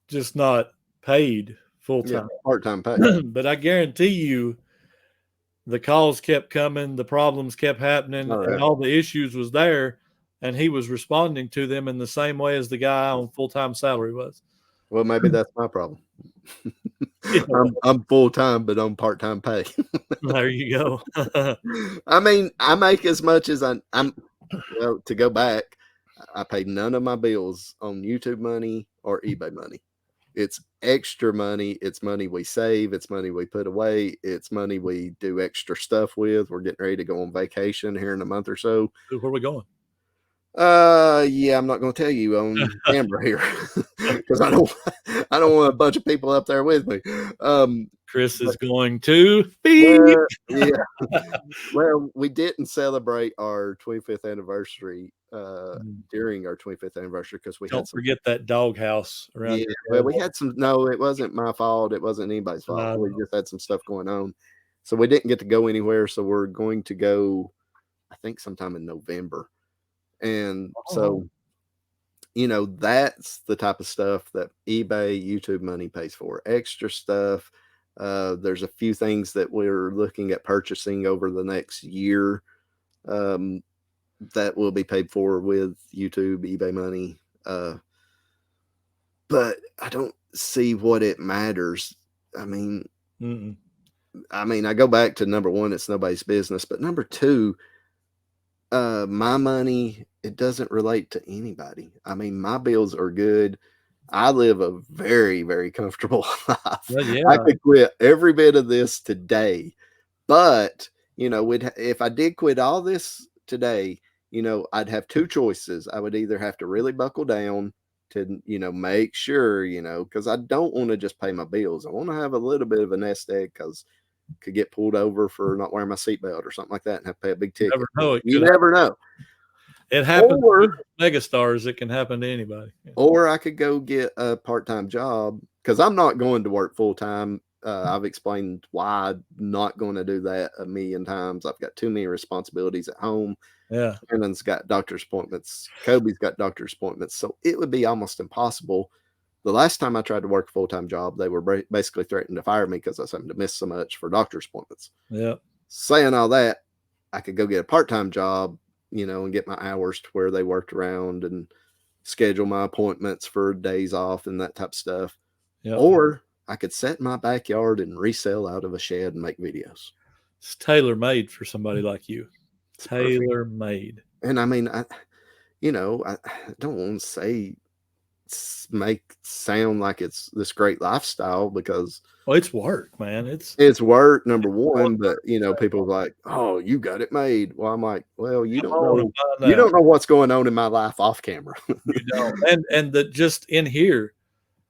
Just not paid full-time.
Yeah, part-time paid.
But I guarantee you the calls kept coming, the problems kept happening, and all the issues was there, and he was responding to them in the same way as the guy on full-time salary was.
Well, maybe that's my problem. I'm full-time, but on part-time pay.
There you go.
I mean, I make as much as I'm well, to go back, I paid none of my bills on YouTube money or eBay money. It's extra money. It's money we save. It's money we put away. It's money we do extra stuff with. We're getting ready to go on vacation here in a month or so.
Where are we going?
Yeah, I'm not going to tell you on camera here because I don't want a bunch of people up there with me.
Chris is going to
Well, we didn't celebrate our 25th anniversary during our 25th anniversary because we
don't forget that doghouse around here.
Well, we had some. No, it wasn't my fault. It wasn't anybody's fault. We just had some stuff going on, so we didn't get to go anywhere. So we're going to go, I think, sometime in November. And so, you know, that's the type of stuff that eBay, YouTube money pays for. Extra stuff. There's a few things that we're looking at purchasing over the next year that will be paid for with YouTube, eBay money. But I don't see what it matters. I mean, I mean, I go back to number one, it's nobody's business. But number two, my money, it doesn't relate to anybody. I mean, my bills are good. I live a very, very comfortable life.
Well, yeah.
I could quit every bit of this today. But, if I did quit all this today, I'd have two choices. I would either have to really buckle down to, make sure, because I don't want to just pay my bills. I want to have a little bit of a nest egg because could get pulled over for not wearing my seatbelt or something like that and have to pay a big ticket. You never know.
It happens to megastars. It can happen to anybody.
Or I could go get a part-time job because I'm not going to work full-time. I've explained why I'm not going to do that a million times. I've got too many responsibilities at home.
Yeah.
Brandon's got doctor's appointments. Kobe's got doctor's appointments. So it would be almost impossible. The last time I tried to work a full-time job, they were basically threatening to fire me because I was having to miss so much for doctor's appointments.
Yeah.
Saying all that, I could go get a part-time job, and get my hours to where they worked around and schedule my appointments for days off and that type of stuff.
Yep.
Or I could sit in my backyard and resell out of a shed and make videos.
It's tailor-made for somebody like you. Tailor-made.
And I mean, I don't want to say sound like it's this great lifestyle because
it's work, man.
It's work, number one, but people are like, oh, you got it made. Well, I'm like, well, you don't know what's going on in my life off camera.
You don't. And just in here,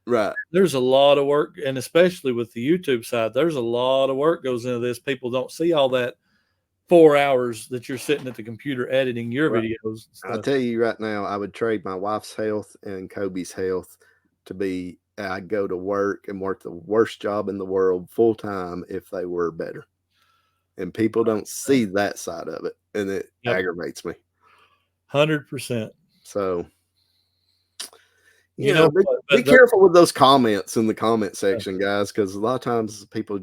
right,
there's a lot of work, and especially with the YouTube side, there's a lot of work goes into this. People don't see all that 4 hours that you're sitting at the computer editing your videos.
I'll tell you right now, I would trade my wife's health and Kobe's health to be, I'd go to work and work the worst job in the world full time if they were better. And people don't see that side of it, and it aggravates me.
100%.
So, be careful with those comments in the comment section, guys, because a lot of times people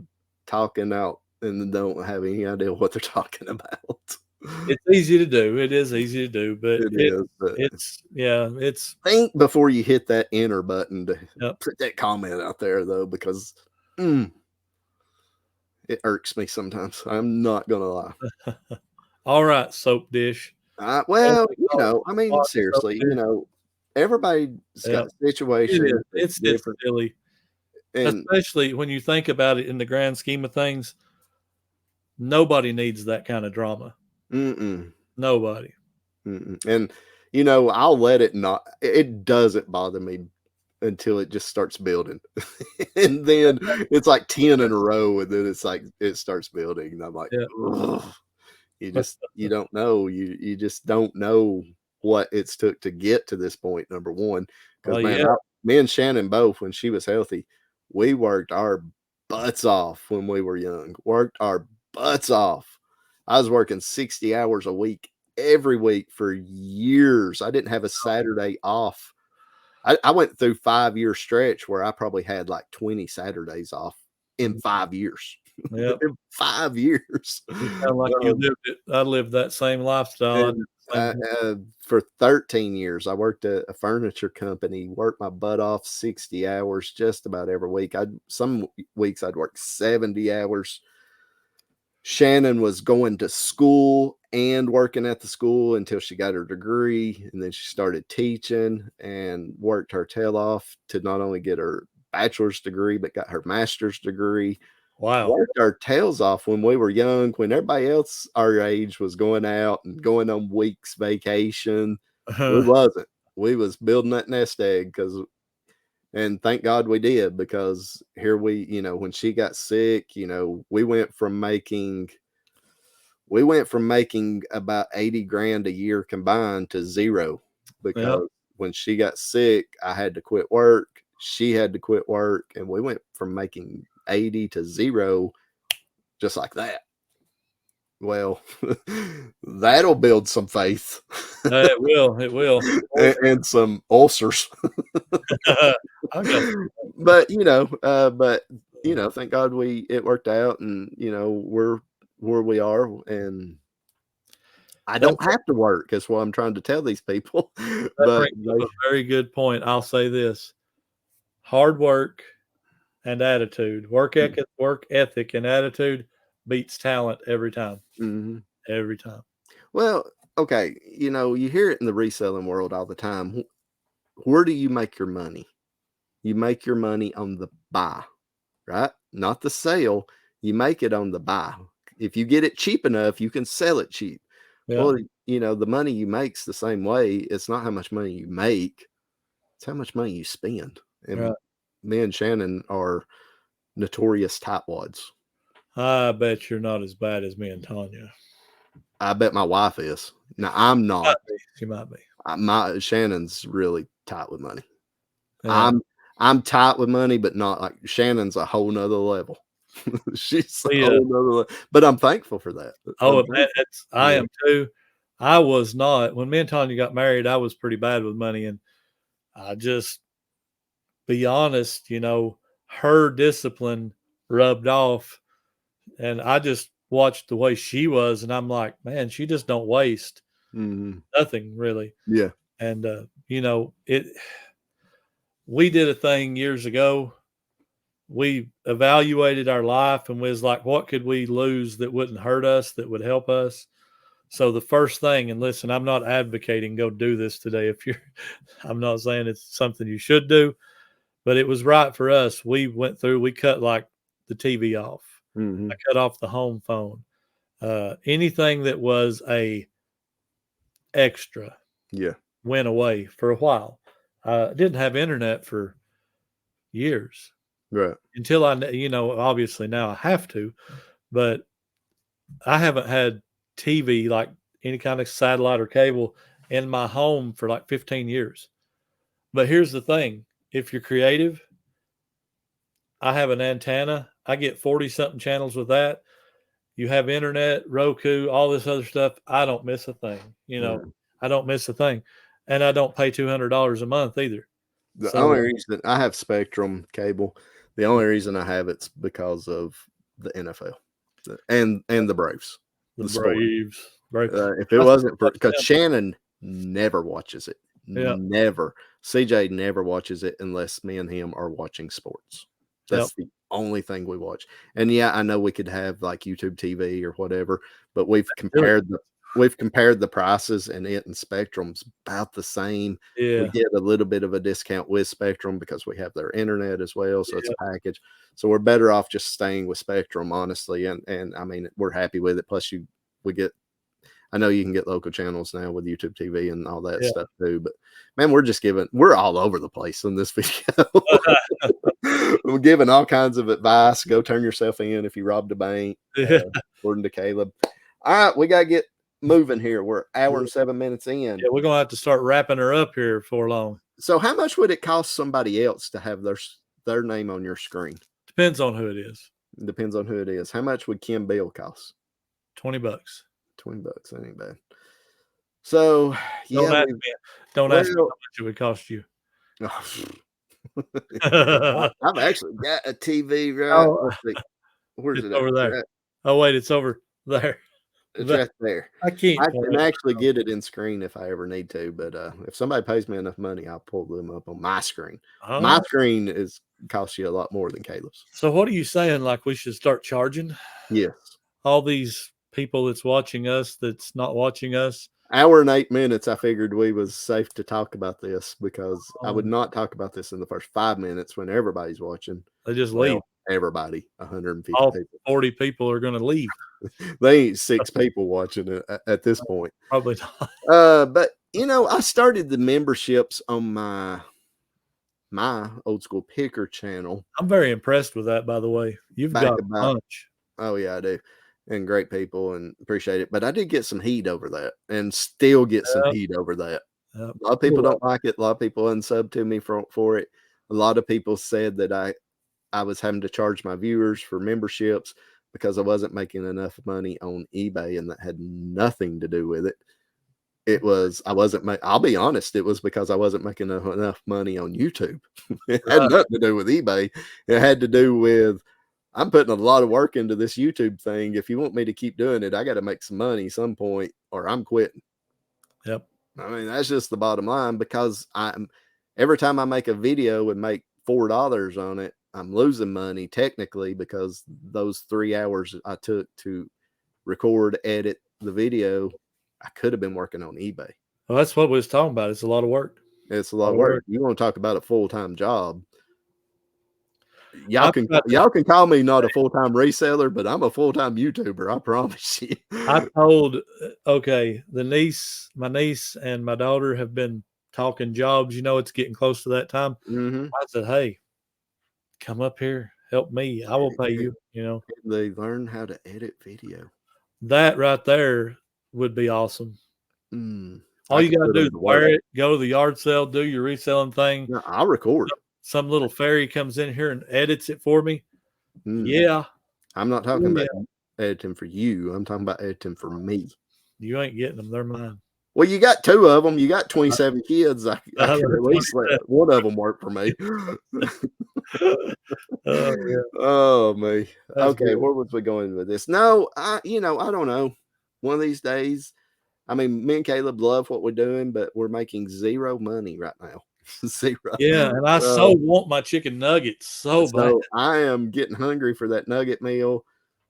talking out and don't have any idea what they're talking about.
It's easy to do. It is easy to do, but it's
think before you hit that enter button to put that comment out there, though, because it irks me sometimes. I'm not gonna lie.
All right, soap dish.
Well, I mean, seriously, everybody's got a situation.
It's silly, and especially when you think about it in the grand scheme of things. Nobody needs that kind of drama. Nobody.
And I'll let it not. It doesn't bother me until it just starts building, and then it's like 10 in a row, and then it's like it starts building, and I'm like, you don't know. You just don't know what it's took to get to this point. Number one, because me and Shannon both, when she was healthy, we worked our butts off when we were young. Worked our butts off. I was working 60 hours a week every week for years. I didn't have a Saturday off. I went through 5-year stretch where I probably had like 20 Saturdays off in 5 years.
Yeah,
5 years.
Sound like you lived it. I lived that same lifestyle.
For 13 years, I worked at a furniture company, worked my butt off 60 hours just about every week. Some weeks I'd work 70 hours. Shannon was going to school and working at the school until she got her degree, and then she started teaching and worked her tail off to not only get her bachelor's degree, but got her master's degree.
Wow.
Worked our tails off when we were young, when everybody else our age was going out and going on weeks vacation. We wasn't. We was building that nest egg and thank God we did, because here when she got sick, we went from making about 80 grand a year combined to zero, because when she got sick, I had to quit work. She had to quit work, and we went from making 80 to zero just like that. Well, that'll build some faith.
It will.
and some ulcers. But thank God it worked out, and we're where we are, and I don't have to work. That's what I'm trying to tell these people. But
a very good point. I'll say this: hard work and attitude. Work ethic and attitude beats talent every time.
Mm-hmm.
Every time.
Well, okay, you hear it in the reselling world all the time. Where do you make your money? You make your money on the buy, right? Not the sale. You make it on the buy. If you get it cheap enough, you can sell it cheap.
Yeah.
Well, the money you make's the same way. It's not how much money you make, it's how much money you spend. And
Right.
me and Shannon are notorious tightwads.
I bet you're not as bad as me and Tanya.
I bet my wife is. Now, I'm not.
She might be.
Shannon's really tight with money.
Yeah.
I'm tight with money, but not like Shannon's a whole nother level. She's a whole nother level. But I'm thankful for that.
Oh, I am too. I was not. When me and Tanya got married, I was pretty bad with money. And I just, be honest, her discipline rubbed off. And I just watched the way she was. And I'm like, man, she just don't waste nothing really.
Yeah.
And, we did a thing years ago. We evaluated our life and was like, what could we lose that wouldn't hurt us, that would help us? So the first thing, and listen, I'm not advocating go do this today. I'm not saying it's something you should do, but it was right for us. We cut like the TV off. I cut off the home phone. Anything that was a extra went away for a while. I didn't have internet for years.
Right.
Until obviously now I have to, but I haven't had TV, like any kind of satellite or cable, in my home for like 15 years. But here's the thing. If you're creative, I have an antenna. I get 40 something channels with that. You have internet, Roku, all this other stuff. I don't miss a thing. I don't miss a thing. And I don't pay $200 a month either.
The only reason I have Spectrum cable, the only reason I have it's because of the NFL and the Braves.
The Braves.
If it wasn't for, because Shannon never watches it.
Yeah.
Never. CJ never watches it unless me and him are watching sports. That's the only thing we watch. And yeah, I know we could have like YouTube TV or whatever, but we've compared the prices, and it and Spectrum's about the same.
Yeah.
We get a little bit of a discount with Spectrum because we have their internet as well. So it's a package. So we're better off just staying with Spectrum, honestly. And I mean, we're happy with it. Plus I know you can get local channels now with YouTube TV and all that stuff too, but man, we're all over the place in this video. We're giving all kinds of advice. Go turn yourself in if you robbed a bank, according to Caleb. All right, we got to get moving here. We're an hour and 7 minutes in.
Yeah, we're going to have to start wrapping her up here before long.
So how much would it cost somebody else to have their name on your screen?
Depends on who it is.
Depends on who it is. How much would Kim Bill cost?
$20.
$20. That ain't bad. So
don't ask me how much it would cost you.
I've actually got a TV right. Where's it
over there? Oh wait, it's over there.
It's right there.
I can
actually get it in screen if I ever need to, but if somebody pays me enough money, I'll pull them up on my screen. My screen costs you a lot more than Caleb's.
So what are you saying? Like we should start charging?
Yes.
All these people that's watching us, that's not watching us.
Hour and 8 minutes, I figured we was safe to talk about this because I would not talk about this in the first 5 minutes when everybody's watching.
They just leave.
Everybody, 150
all
people.
40 people are going to leave.
They ain't 6 people watching it at this point.
Probably not.
But I started the memberships on my Old School Picker channel.
I'm very impressed with that, by the way. You've got a bunch.
Oh yeah, I do. And great people, and appreciate it. But I did get some heat over that, and still get some heat over that. A lot of people don't like it. A lot of people unsub to me for it. A lot of people said that I was having to charge my viewers for memberships because I wasn't making enough money on eBay, and that had nothing to do with it. I'll be honest, it was because I wasn't making enough money on YouTube. It had nothing to do with eBay. It had to do with, I'm putting a lot of work into this YouTube thing. If you want me to keep doing it, I got to make some money some point or I'm quitting.
Yep.
I mean, that's just the bottom line, because every time I make a video and make $4 on it, I'm losing money technically because those 3 hours I took to record, edit the video, I could have been working on eBay.
Well, that's what we was talking about. It's a lot of work.
It's a lot of work. You want to talk about a full-time job? Y'all can call me not a full-time reseller, but I'm a full-time YouTuber. I promise you.
I told, my niece and my daughter have been talking jobs. You know, it's getting close to that time.
Mm-hmm.
I said, hey, come up here, help me. I will pay you, you know.
They learn how to edit video.
That right there would be awesome. All you got to do is wear it, go to the yard sale, do your reselling thing.
No, I'll record.
Some little fairy comes in here and edits it for me. Yeah.
I'm not talking about editing for you. I'm talking about editing for me.
You ain't getting them. They're mine.
Well, you got 2 of them. You got 27 kids. I can at least let one of them work for me. Oh, me. Okay, where was we going with this? No, I don't know. One of these days, I mean, me and Caleb love what we're doing, but we're making zero money right now. Zero.
Yeah, and I so want my chicken nuggets so bad.
I am getting hungry for that nugget meal.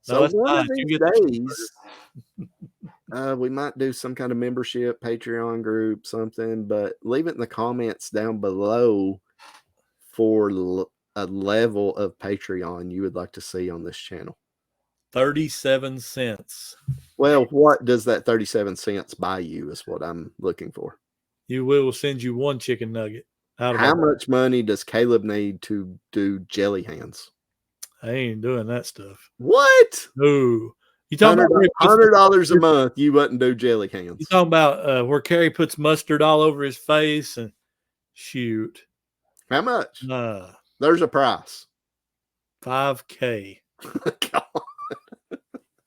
No,
So one of these days, we might do some kind of membership, Patreon group, something, but leave it in the comments down below for a level of Patreon you would like to see on this channel.
37 cents.
Well, what does that 37 cents buy you is what I'm looking for.
You will send you one chicken nugget.
How much money does Caleb need to do jelly hands?
I ain't doing that stuff.
What?
Ooh. You talking about
$100 a month? You wouldn't do jelly hands.
You talking about where Carrie puts mustard all over his face and shoot?
How much? There's a price.
$5,000.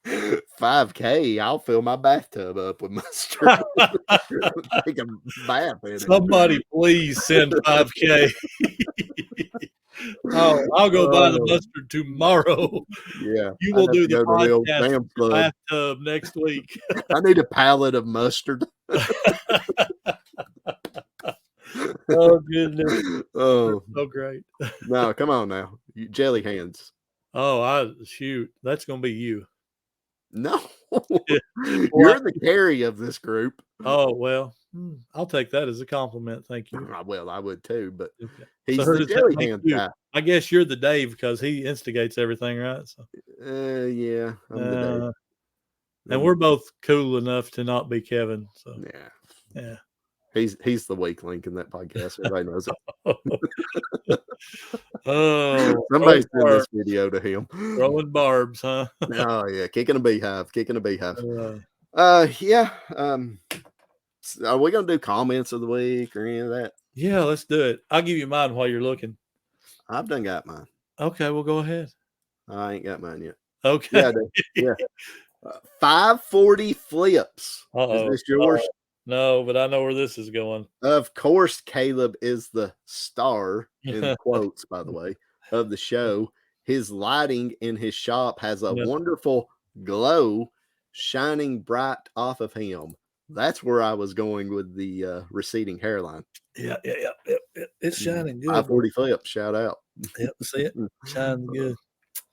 $5,000. I'll fill my bathtub up with mustard. Take a bath in it.
Somebody please send $5,000. I'll go buy the mustard tomorrow.
Yeah.
You will do the podcast bathtub next week.
I need a pallet of mustard.
Oh, goodness.
Oh,
so great.
No, come on now. Jelly hands.
Oh, shoot. That's going to be you.
No. You're the Carrie of this group.
Oh, well, I'll take that as a compliment. Thank you.
Well, I would too, but he's the jelly hand guy.
I guess you're the Dave because he instigates everything, right? So.
Yeah, I'm the Dave.
And we're both cool enough to not be Kevin. So yeah.
He's the weak link in that podcast. Everybody knows it.
Oh,
somebody send this video to him.
Throwing barbs, huh?
Oh yeah, kicking a beehive. Yeah. Are we gonna do comments of the week or any of that?
Yeah, let's do it. I'll give you mine while you're looking.
I've done got mine.
Okay, well go ahead.
I ain't got mine yet.
Okay.
Yeah. 540 flips.
Uh-oh.
Is this yours?
No, but I know where this is going.
Of course, Caleb is the star, in quotes, by the way, of the show. His lighting in his shop has a wonderful glow shining bright off of him. That's where I was going with the receding hairline.
Yeah. It's shining good.
540 flips, shout out.
Yep, see it? Shines good.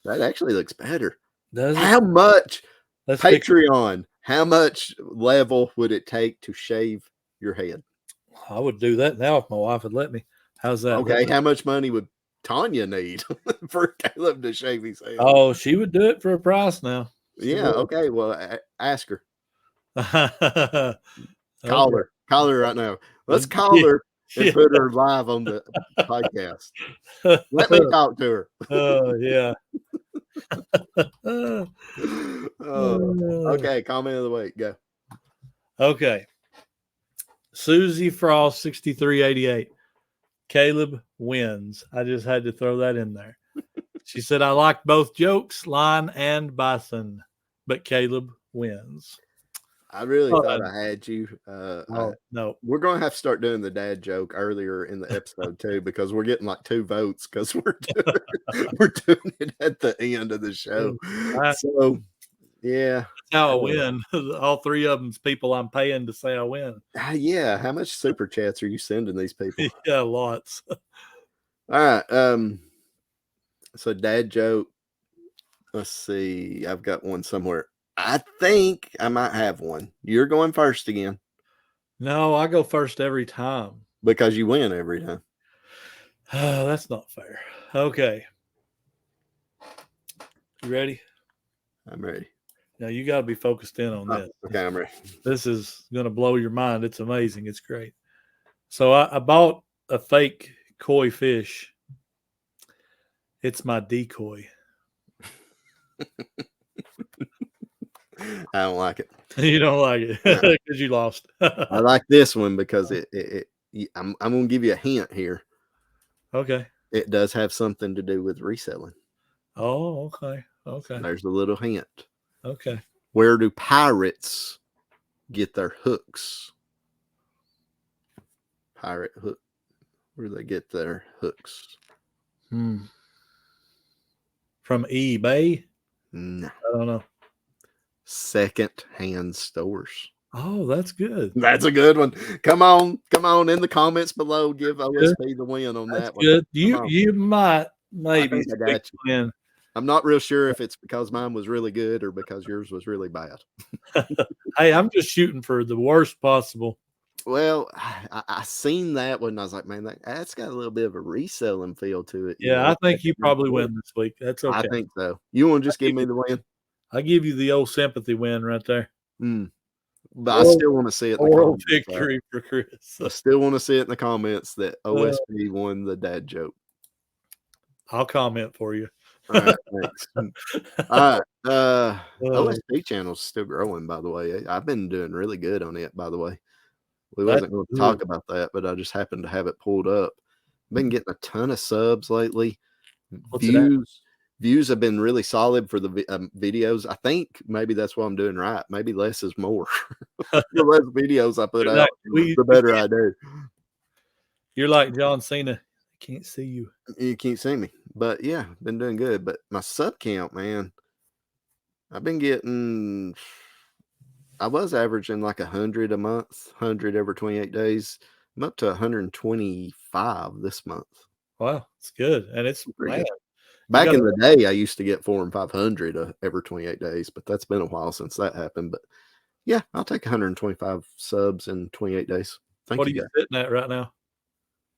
That actually looks better.
Does it?
How much? Patreon, how much level would it take to shave your head?
I would do that now if my wife would let me. How's that?
Okay, how much money would Tanya need for Caleb to shave his head?
Oh, she would do it for a price now.
Yeah, okay. Well, ask her. Call her right now. Let's call her and put her live on the podcast. Let me talk to her.
Oh, yeah.
Okay, comment of the week. Go.
Okay. Susie Frost 6388. Caleb wins. I just had to throw that in there. She said, I like both jokes, Lion and Bison, but Caleb wins.
I really thought I had you.
No.
We're going to have to start doing the dad joke earlier in the episode too, because we're getting like 2 votes because we're doing it at the end of the show. So, yeah.
That's how I win. All 3 of them's people I'm paying to say I win.
Yeah. How much super chats are you sending these people?
Yeah, lots.
All right. So dad joke. Let's see. I've got one somewhere. I think I might have one. You're going first again
No, I go first every time.
because you win every time.
Oh, that's not fair. Okay. You ready?
I'm ready.
Now you got to be focused in on this.
Okay, I'm ready.
This is going to blow your mind. It's amazing. It's great. So I bought a fake koi fish. It's my decoy.
I don't like it.
You don't like it because you lost.
I like this one because I'm going to give you a hint here.
Okay.
It does have something to do with reselling.
Oh, okay. Okay.
There's a little hint.
Okay.
Where do pirates get their hooks? Pirate hook. Where do they get their hooks?
From eBay?
No.
I don't know.
Second-hand stores.
Oh, that's good.
That's a good one. Come on in the comments below. Give OSP the win on
That's
that one.
good. You might maybe
I got you.
win.
I'm not real sure if it's because mine was really good or because yours was really bad.
Hey, I'm just shooting for the worst possible.
Well, I seen that one. And I was like, man, that's got a little bit of a reselling feel to it.
Yeah, I think you probably win this week. That's okay.
I think so. You want to just give me the win?
I give you the old sympathy win right there.
But I still want to see it in the comments.
Victory for Chris.
I still want to see it in the comments that OSP won the dad joke.
I'll comment for you.
All right, thanks. All right. OSP channel's still growing, by the way. I've been doing really good on it, by the way. We wasn't going to talk about that, but I just happened to have it pulled up. I've been getting a ton of subs lately. Views have been really solid for the videos. I think maybe that's what I'm doing right. Maybe less is more. The less videos I put out, the better I do.
You're like John Cena. I can't see you.
You can't see me. But yeah, been doing good. But my sub count, man, I've been getting, I was averaging like 100 a month, 100 every 28 days. I'm up to 125 this month.
Wow, it's good. And it's man,
back in the day, I used to get 400 and 500 every 28 days, but that's been a while since that happened. But yeah, I'll take 125 subs in 28 days.
What are you sitting at right now?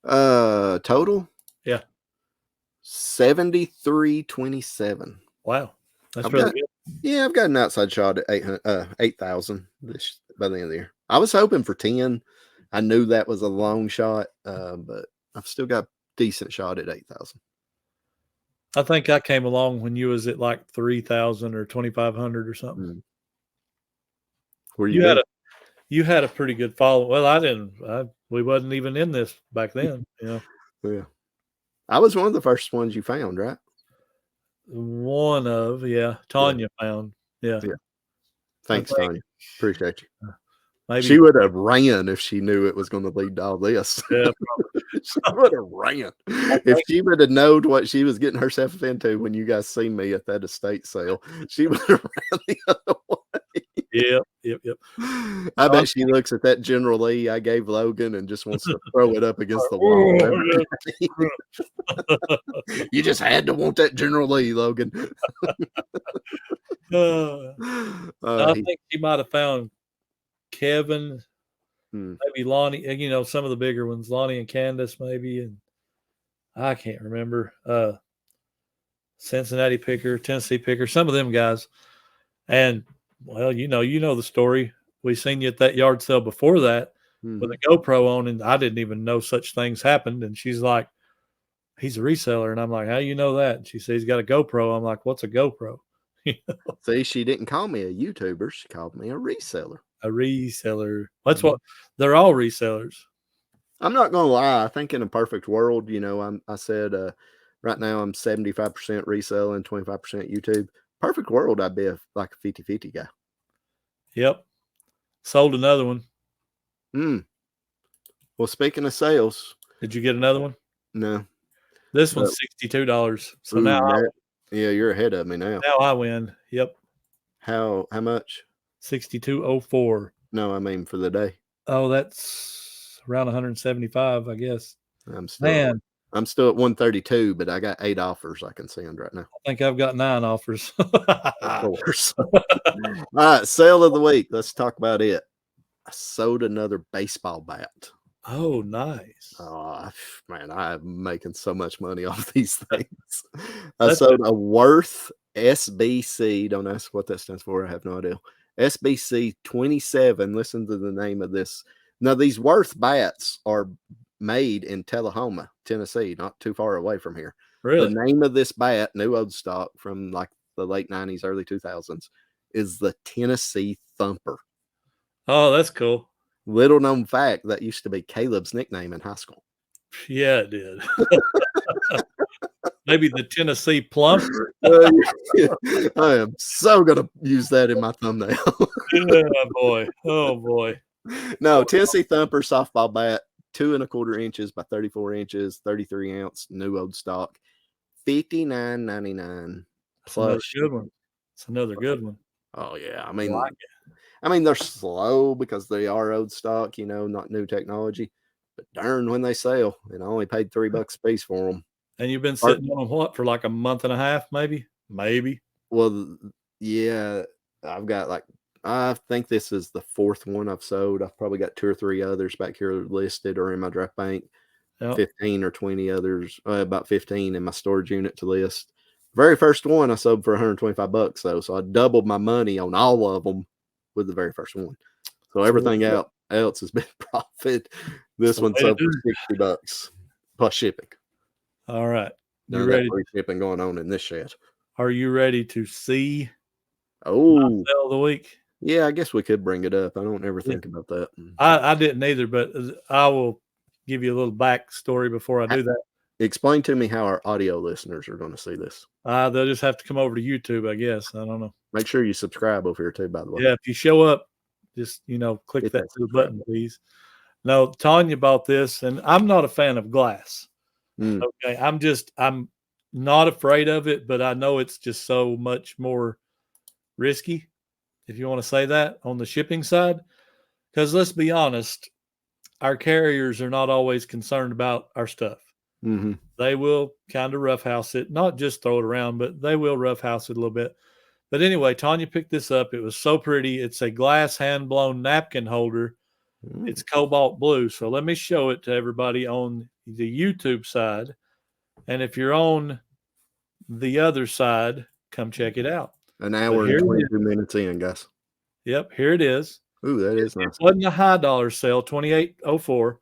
Total?
Yeah.
7327.
Wow. That's really good.
Yeah, I've got an outside shot at 8,000 by the end of the year. I was hoping for 10. I knew that was a long shot, but I've still got a decent shot at 8,000.
I think I came along when you was at like 3,000 or 2,500 or something.
Where
you had a pretty good follow. Well, I didn't. We wasn't even in this back then. You know.
Yeah. I was one of the first ones you found, right?
Tanya found. Yeah.
Thanks, Tanya. Appreciate you.
Maybe
she would have ran if she knew it was going to lead to all this.
Yeah,
she would have ran. If she would have known what she was getting herself into when you guys see me at that estate sale, she would have ran the other way.
Yep.
I bet she looks at that General Lee I gave Logan and just wants to throw it up against the wall. You just had to want that General Lee, Logan.
I think she might have found Kevin, maybe Lonnie, some of the bigger ones, Lonnie and Candace, maybe, and I can't remember. Cincinnati Picker, Tennessee Picker, some of them guys. And well, you know the story. We seen you at that yard sale before that with a GoPro on, and I didn't even know such things happened. And she's like, he's a reseller. And I'm like, how you know that? And she says he's got a GoPro. I'm like, what's a GoPro?
See, she didn't call me a YouTuber. She called me a reseller.
A reseller. That's what they're all resellers.
I'm not going to lie. I think in a perfect world, I said right now I'm 75% reselling, 25% YouTube. Perfect world, I'd be like a 50-50 guy.
Yep. Sold another one.
Well, speaking of sales.
Did you get another one?
No.
This one's $62. So now
you're ahead of me now.
Now I win. Yep.
How much?
$62.04.
No, I mean for the day.
Oh, that's around 175, I guess.
I'm still I'm still at 132, but I got 8 offers I can send right now.
I think I've got 9 offers.
Of course. All right, sale of the week. Let's talk about it. I sold another baseball bat.
Oh, nice.
Oh, man, I'm making so much money off these things. I
That's
sold a Worth SBC. Don't ask what that stands for. I have no idea. SBC 27. Listen to the name of this. Now, these Worth bats are made in Tullahoma, Tennessee, not too far away from here.
Really?
The name of this bat, new old stock from like the late 90s, early 2000s, is the Tennessee Thumper.
Oh, that's cool.
Little known fact, that used to be Caleb's nickname in high school.
Yeah, it did. Maybe the Tennessee Plumper.
I am so going to use that in my thumbnail.
Yeah, boy. Oh, boy.
No, Tennessee Thumper softball bat, 2 1/4 inches by 34 inches, 33 ounce, new old stock, $59.99 plus.
Good one. It's another good one.
Oh yeah, I mean they're slow because they are old stock, not new technology. But darn, when they sell, and I only paid $3 a piece for them.
And you've been sitting on them what for like a month and a half, maybe?
Well, yeah, I've got I think this is the 4th one I've sold. I've probably got 2 or 3 others back here listed or in my draft bank. Yep. 15 or 20 others, about 15 in my storage unit to list. Very first one I sold for $125 though, so I doubled my money on all of them with the very first one. So everything else has been profit. This one sold for $60 plus shipping.
All right,
you ready? Free shipping going on in this shed.
Are you ready to see?
Oh,
sale of the week.
Yeah, I guess we could bring it up. I don't ever think about that.
I didn't either, but I will give you a little backstory before I do that.
Explain to me how our audio listeners are going to see this.
They'll just have to come over to YouTube, I guess. I don't know.
Make sure you subscribe over here too, by the way.
Yeah, if you show up, just click that button, please. No, Tanya bought this, and I'm not a fan of glass. Okay, I'm not afraid of it, but I know it's just so much more risky, if you want to say that, on the shipping side. Because let's be honest, our carriers are not always concerned about our stuff.
Mm-hmm.
They will kind of roughhouse it, not just throw it around, but they will roughhouse it a little bit. But anyway, Tanya picked this up. It was so pretty. It's a glass hand-blown napkin holder. It's cobalt blue. So let me show it to everybody on the YouTube side. And if you're on the other side, come check it out.
An hour and 22 minutes in, guys.
Yep, here it is.
Ooh, that is nice.
It wasn't a high dollar sale, $28.04,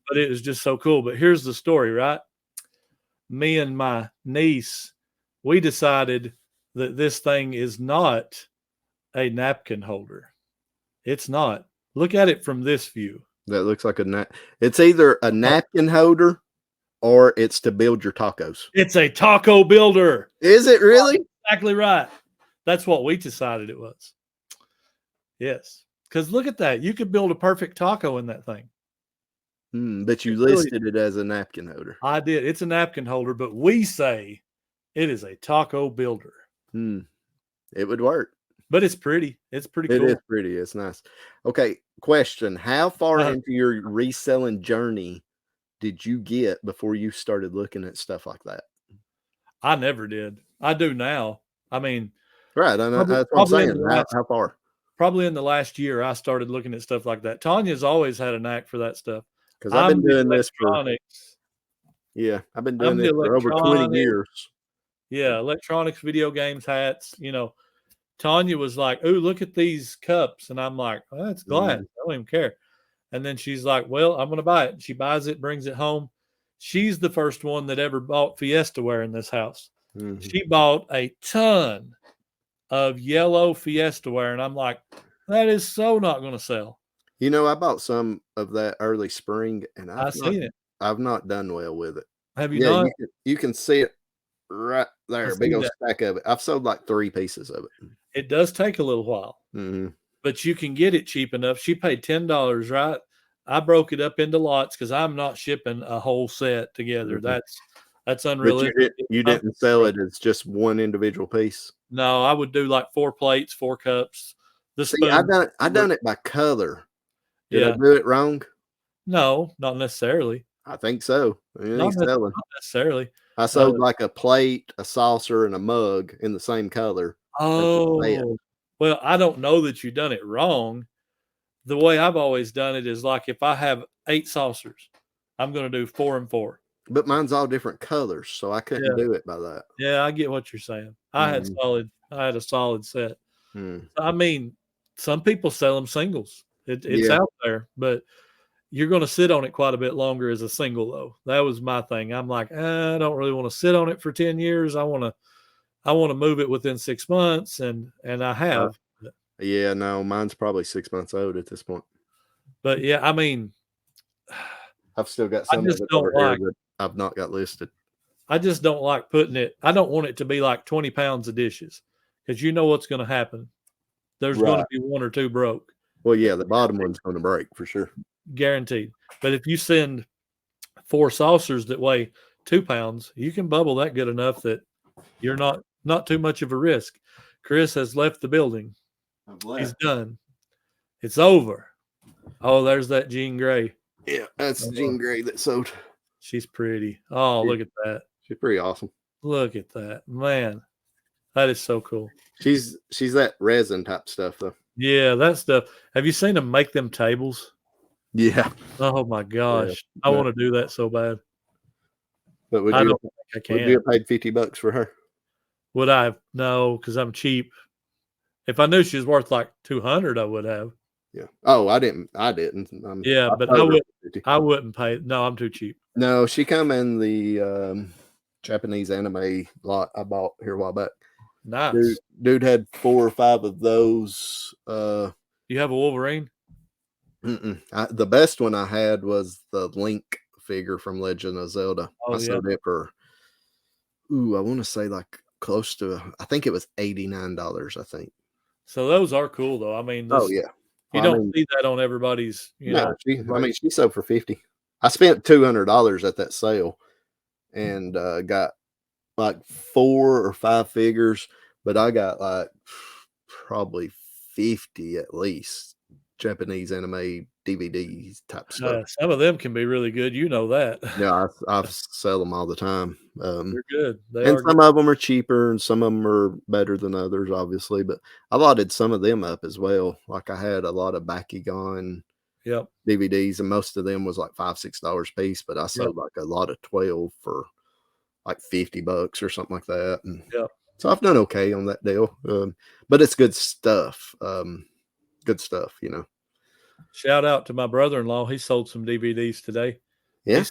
but it was just so cool. But here's the story, right? Me and my niece, we decided that this thing is not a napkin holder. It's not. Look at it from this view.
That looks like it's either a napkin holder or it's to build your tacos.
It's a taco builder.
Is it really?
Exactly right. That's what we decided it was. Yes. Because look at that. You could build a perfect taco in that thing.
But you listed it as a napkin holder.
I did. It's a napkin holder, but we say it is a taco builder.
It would work.
But it's pretty. It's pretty cool.
It is pretty. It's nice. Okay, question. How far into your reselling journey did you get before you started looking at stuff like that?
I never did. I do now. I mean.
Right. I know, that's what I'm saying. How far?
Probably in the last year, I started looking at stuff like that. Tanya's always had a knack for that stuff.
Because I've been doing this for. Yeah, I've been doing this for over 20 years.
Yeah, electronics, video games, hats. Tanya was like, "Ooh, look at these cups," and I'm like, "Oh, that's glass. I don't even care." And then she's like, "Well, I'm going to buy it." She buys it, brings it home. She's the first one that ever bought Fiesta ware in this house. She bought a ton of yellow Fiesta ware, and I'm like, that is so not going to sell.
I bought some of that early spring, and I've
seen it.
I've not done well with it.
Have you not?
You can see it right there, big old stack of it. I've sold like 3 pieces of it.
It does take a little while, but you can get it cheap enough. She paid $10, right? I broke it up into lots because I'm not shipping a whole set together. That's unrealistic.
But you didn't sell it as just one individual piece.
No, I would do like 4 plates, 4 cups.
I done it by color. Did I do it wrong?
No, not necessarily.
I think so. Yeah, he's
Not
selling.
necessarily.
I sold like a plate, a saucer, and a mug in the same color.
Oh, well, I don't know that you've done it wrong. The way I've always done it is like if I have 8 saucers, I'm going to do 4 and 4.
But mine's all different colors, so I couldn't do it by that.
Yeah, I get what you're saying. I had a solid set. I mean, some people sell them singles. It's out there, but you're going to sit on it quite a bit longer as a single, though. That was my thing. I'm like, I don't really want to sit on it for 10 years. I want to move it within 6 months, and I have.
Yeah, no, mine's probably 6 months old at this point.
But yeah, I mean,
I've still got some of it over here that I've not got listed.
I just don't like putting it. I don't want it to be like 20 pounds of dishes, because you know what's going to happen. There's going to be 1 or 2 broke.
Well, yeah, the bottom one's going to break for sure.
Guaranteed. But if you send 4 saucers that weigh 2 pounds, you can bubble that good enough that you're not too much of a risk. Chris has left the building. He's done. It's over. Oh, there's that Jean Grey.
Yeah, that's Jean Grey that sold.
She's pretty. Oh, look at that.
She's pretty awesome.
Look at that. Man, that is so cool.
She's that resin type stuff, though.
Yeah, that stuff. Have you seen them make them tables?
Yeah.
Oh, my gosh. I want to do that so bad.
But
I don't think I can.
Would you have paid $50 for her?
Would I have? No, because I'm cheap. If I knew she was worth like $200, I would have.
Yeah. Oh, I didn't.
Yeah, but I wouldn't pay. No, I'm too cheap.
No, she come in the Japanese anime lot I bought here a while back.
Nice.
Dude had 4 or 5 of those.
You have a Wolverine?
The best one I had was the Link figure from Legend of Zelda. I sold it for, I want to say like close to, I think it was $89, I think.
So those are cool, though. I mean, you don't see that on everybody's,
she sold for $50. I spent $200 at that sale and got like 4 or 5 figures, but I got like probably 50 at least Japanese anime DVDs type stuff.
Some of them can be really good. You know that.
Yeah, I sell them all the time.
They're good.
Some of them are cheaper and some of them are better than others, obviously. But I lotted some of them up as well. Like I had a lot of Bakugan DVDs, and most of them was like $5-6 a piece. But I sold like a lot of 12 for like $50 or something like that. And so I've done okay on that deal. But it's good stuff. Good stuff,
Shout out to my brother-in-law. He sold some DVDs today.
Yeah.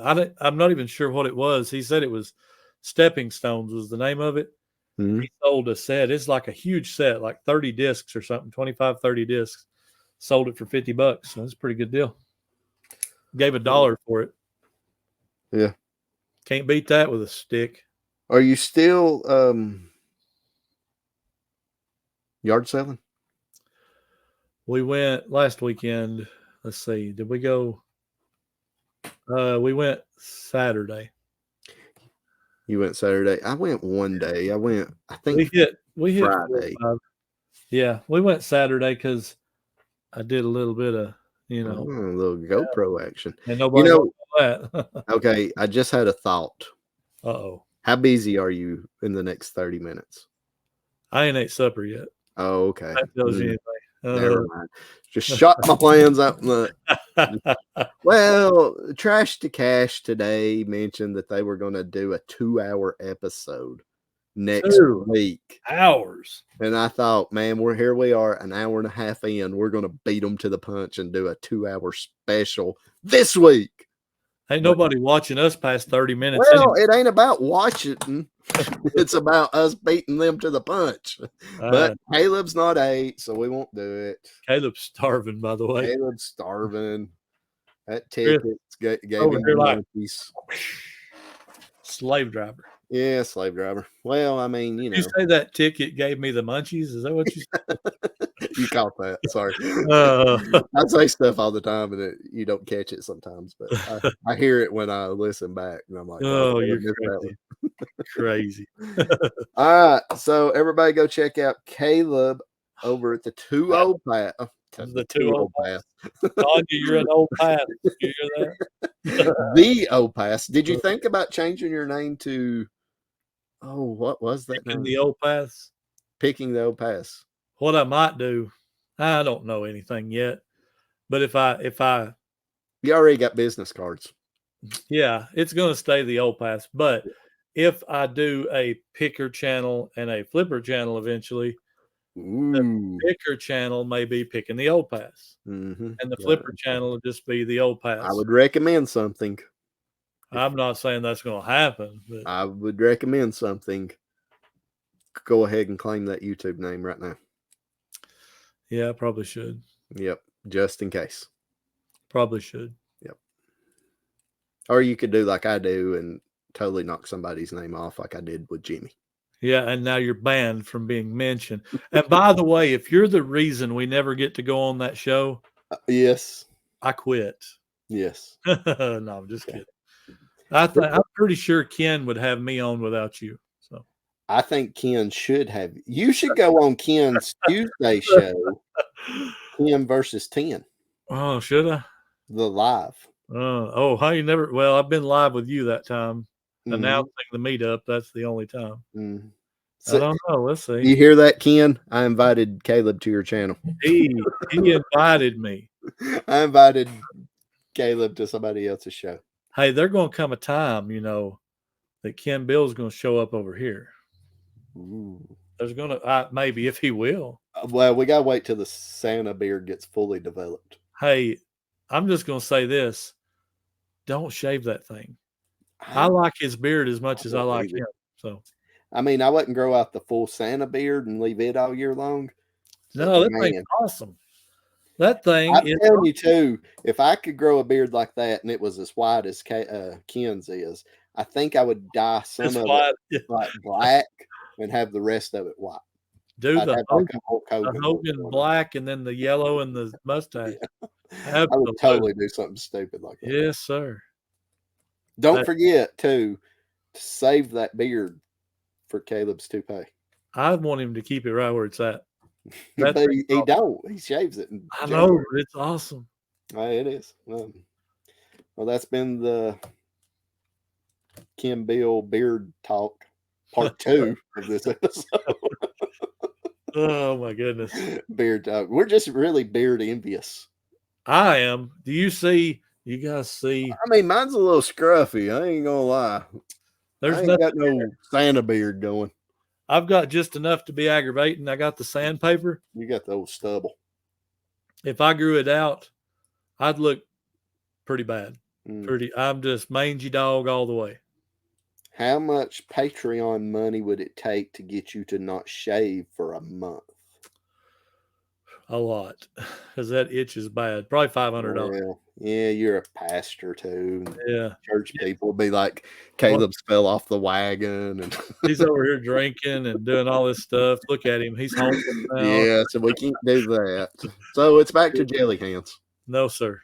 I'm not even sure what it was. He said it was Stepping Stones was the name of it. Mm-hmm. He sold a set. It's like a huge set, like 30 discs or something, 25, 30 discs. Sold it for $50. So that's a pretty good deal. Gave $1 for it.
Yeah.
Can't beat that with a stick.
Are you still yard selling?
We went last weekend. Let's see. Did we go? We went Saturday.
You went Saturday. I went one day. I think
we hit
Friday.
Yeah, we went Saturday because I did a little bit of,
a little GoPro action.
And nobody knows that.
Okay, I just had a thought.
Uh-oh.
How busy are you in the next 30 minutes?
I ain't ate supper yet.
Oh, okay.
That tells you anything.
Never mind. Just shot my plans out. Well, Trash to Cash today mentioned that they were going to do a 2-hour episode next week.
Hours.
And I thought, man, we are an hour and a half in. We're going to beat them to the punch and do a 2-hour special this week.
Ain't nobody watching us past 30 minutes.
Well, it ain't about watching. It's about us beating them to the punch. But Caleb's not 8, so we won't do it.
Caleb's starving, by the way.
Caleb's starving. That ticket gave him monkeys.
Slave driver.
Yeah, slave driver. Well, I mean,
Did you say that ticket gave me the munchies? Is that what you said?
You caught that. Sorry. I say stuff all the time and you don't catch it sometimes, but I hear it when I listen back and I'm like,
oh, you're crazy.
All right. So everybody go check out Caleb over at the Two Old Path.
The Two Old Path. Tanya, you're an old path. You hear that?
The Old Pass. Did you think about changing your name to? Oh, what was that
In
name?
the Old Pass.
Picking the Old Pass.
What I might do, I don't know anything yet. But if I
You already got business cards.
yeah, it's going to stay the Old Pass. But if I do a picker channel and a flipper channel eventually, the picker channel may be picking the Old Pass.
Mm-hmm.
And the flipper channel will just be the Old Pass.
I would recommend something.
I'm not saying that's going to happen, but
I would recommend something. Go ahead and claim that YouTube name right now.
Yeah, I probably should.
Yep, just in case.
Probably should.
Yep. Or you could do like I do and totally knock somebody's name off like I did with Jimmy.
Yeah, and now you're banned from being mentioned. And by the way, if you're the reason we never get to go on that show,
yes,
I quit.
Yes.
No, I'm just kidding. I'm pretty sure Ken would have me on without you. So
I think Ken should have. You should go on Ken's Tuesday show, Ken versus 10.
Oh, should I?
The live.
How you never? Well, I've been live with you that time, announcing the meetup. That's the only time. So, I don't know. Let's see.
You hear that, Ken? I invited Caleb to your channel.
He invited me.
I invited Caleb to somebody else's show.
Hey, there's going to come a time, that Ken Bill's going to show up over here.
Ooh.
There's going to maybe if he will.
Well, we got to wait till the Santa beard gets fully developed.
Hey, I'm just going to say this. Don't shave that thing. I like his beard as much as I like him. So,
I mean, I wouldn't grow out the full Santa beard and leave it all year long.
No, that thing's awesome. That thing
I'm telling you too, if I could grow a beard like that and it was as white as Ken's is, I think I would dye some of it like black and have the rest of it white.
Do the Hogan black and then the yellow and the mustache.
Yeah. I would totally do something stupid like that.
Yes, sir.
Don't forget to save that beard for Caleb's toupee.
I want him to keep it right where it's at.
But he don't. He shaves it.
I know. But it's awesome.
It is. Well, that's been the Kim Bill Beard Talk part 2 of this episode.
Oh, my goodness.
Beard Talk. We're just really beard envious.
I am. Do you see? You guys see?
I mean, mine's a little scruffy. I ain't going to lie. I ain't got no Santa beard going.
I've got just enough to be aggravating. I got the sandpaper.
You got the old stubble.
If I grew it out, I'd look pretty bad. I'm just mangy dog all the way.
How much Patreon money would it take to get you to not shave for a month?
A lot, because that itch is bad. Probably $500.
Well, yeah, you're a pastor too.
Yeah,
church people will be like, Caleb's fell off the wagon, and
he's over here drinking and doing all this stuff. Look at him; he's homeless now.
Yeah, so we can't do that. So it's back to jelly hands.
No, sir.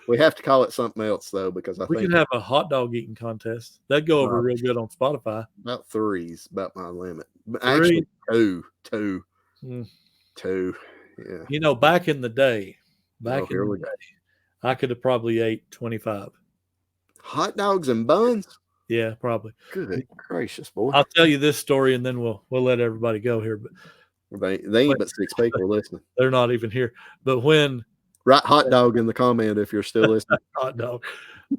We have to call it something else though, because I think
we could have a hot dog eating contest. That'd go over real good on Spotify.
About 3's about my limit. Actually, 2. 2. Yeah.
Back in the day, I could have probably ate 25
hot dogs and buns.
Yeah, probably.
Good gracious, boy!
I'll tell you this story, and then we'll let everybody go here. But
they ain't but 6 people listening.
They're not even here. But when
write hot dog in the comment if you're still listening.
Hot dog.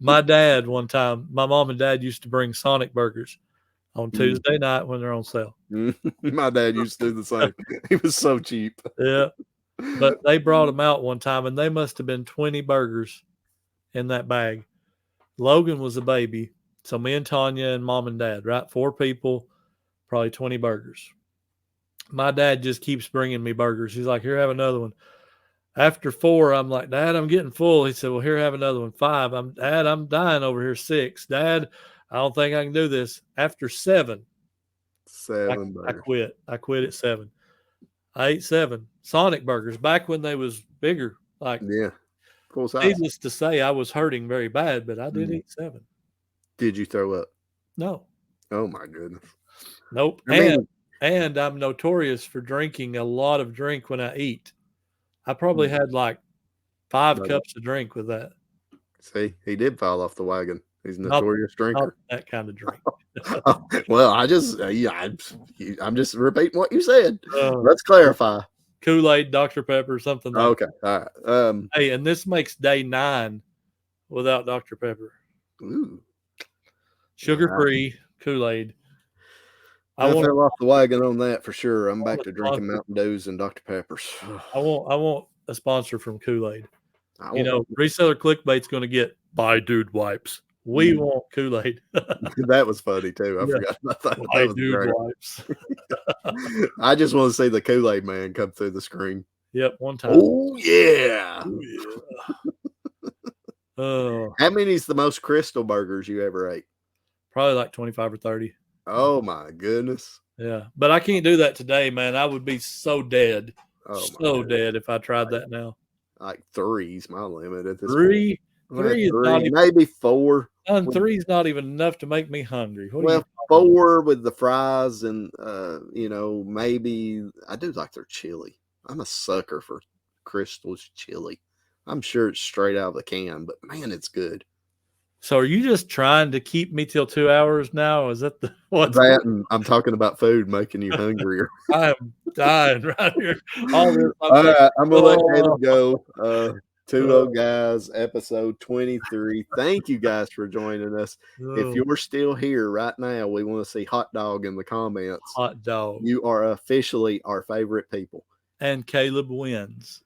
My dad one time, my mom and dad used to bring Sonic burgers on Tuesday night when they're on sale.
My dad used to do the same. He was so cheap.
Yeah. But they brought them out one time, and they must have been 20 burgers in that bag. Logan was a baby. So me and Tanya and mom and dad, right? 4 people, probably 20 burgers. My dad just keeps bringing me burgers. He's like, here, have another one. After 4, I'm like, Dad, I'm getting full. He said, well, here, have another one. 5. Dad, I'm dying over here. 6. Dad, I don't think I can do this. After 7, I quit. I quit at 7. I ate 7 Sonic burgers back when they was bigger.
Yeah, full size.
Needless to say, I was hurting very bad, but I did eat 7.
Did you throw up?
No.
Oh my goodness.
Nope. And I'm notorious for drinking a lot of drink when I eat. I probably had like 5 cups of drink with that.
See, he did fall off the wagon. He's a
Not-
notorious
Not
drinker.
that kind of drink.
Well, I'm just repeating what you said. Let's clarify.
Kool-Aid, Dr. Pepper, something like
Okay, all right.
Hey, and this makes day 9 without Dr. Pepper.
Ooh.
Sugar-free Kool-Aid.
I fell off the wagon on that for sure. I'm back
want
to
a
drinking
sponsor.
Mountain Dews and Dr. Peppers.
I want a sponsor from Kool-Aid.
I
You
want-
know, reseller clickbait's going to get buy dude wipes. We want Kool-Aid.
that was funny too. I
Yeah.
forgot about that.
Buy
That was
dude
great.
wipes.
I just want to see the Kool-Aid man come through the screen.
Yep, one time.
Oh yeah.
Ooh, yeah. Oh,
How many is the most Crystal burgers you ever ate?
probably like 25 or 30.
Oh my goodness.
Yeah, but I can't do that today, man. I would be so dead,
Oh my
so
goodness.
dead if I tried that now.
Like 3's my limit at this
Three
point.
is not even-
maybe 4.
and 3's not even enough to make me hungry. What are
Well,
you talking
4 with the fries and maybe I do like their chili. I'm a sucker for Crystal's chili. I'm sure it's straight out of the can, but man, it's good.
So are you just trying to keep me till 2 hours now? Is that the what's
That and I'm talking about food making you hungrier.
I am dying right here. All this, I'm
All
like,
right, I'm gonna let
oh.
Caleb go. 2 Old Guys, episode 23. Thank you guys for joining us. If you're still here right now, we want to see hot dog in the comments.
hot dog
You are officially our favorite people.
and Caleb wins.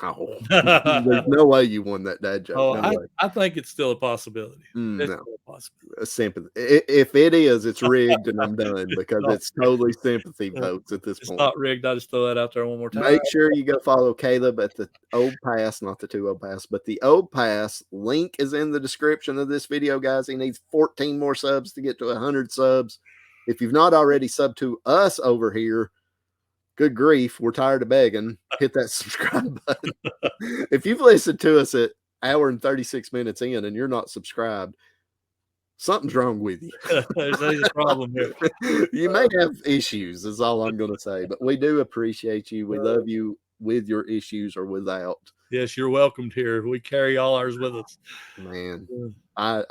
No, there's no way you won that dad joke.
Oh,
No way.
I think it's still a possibility. It's
No.
still a possibility.
A sympathy. If it is, it's rigged, and I'm done because it's totally sympathy votes at this
It's
point.
not rigged. I just throw that out there one more time.
Make sure you go follow Caleb at the Old Pass, not the 2 Old Pass, but the Old Pass. Link is in the description of this video, guys. He needs 14 more subs to get to 100 subs. If you've not already subbed to us over here, good grief, we're tired of begging. Hit that subscribe button. If you've listened to us at hour and 36 minutes in and you're not subscribed, something's wrong with you.
There's a problem here.
You may have issues, is all I'm going to say, but we do appreciate you. We love you with your issues or without.
Yes, you're welcomed here. We carry all ours with us.
Man,
Yeah.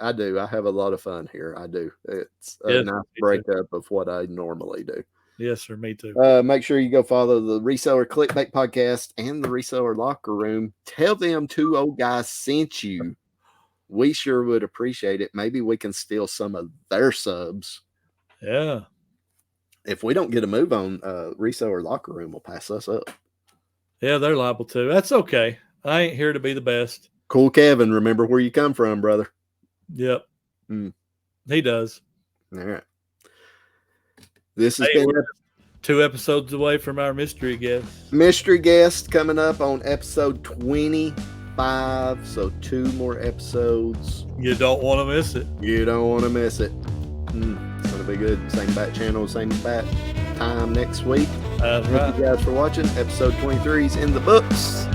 I do. I have a lot of fun here. I do. It's a
Yes,
nice
me too.
breakup of what I normally do.
Yes, sir. Me too.
Make sure you go follow the Reseller Clickbait Podcast and the Reseller Locker Room. Tell them 2 Old Guys sent you. We sure would appreciate it. Maybe we can steal some of their subs.
Yeah.
If we don't get a move on, Reseller Locker Room will pass us up.
Yeah, they're liable to. That's okay. I ain't here to be the best.
Cool Kevin, remember where you come from, brother.
Yep.
Mm.
He does.
All right. This has
Hey,
been
we're 2 episodes away from our mystery guest.
mystery guest coming up on episode 25. So 2 more episodes.
You don't want to miss it.
You don't want to miss it. It's going to be good. Same bat channel, same bat time next week.
That's right.
Thank you guys for watching. Episode 23 is in the books.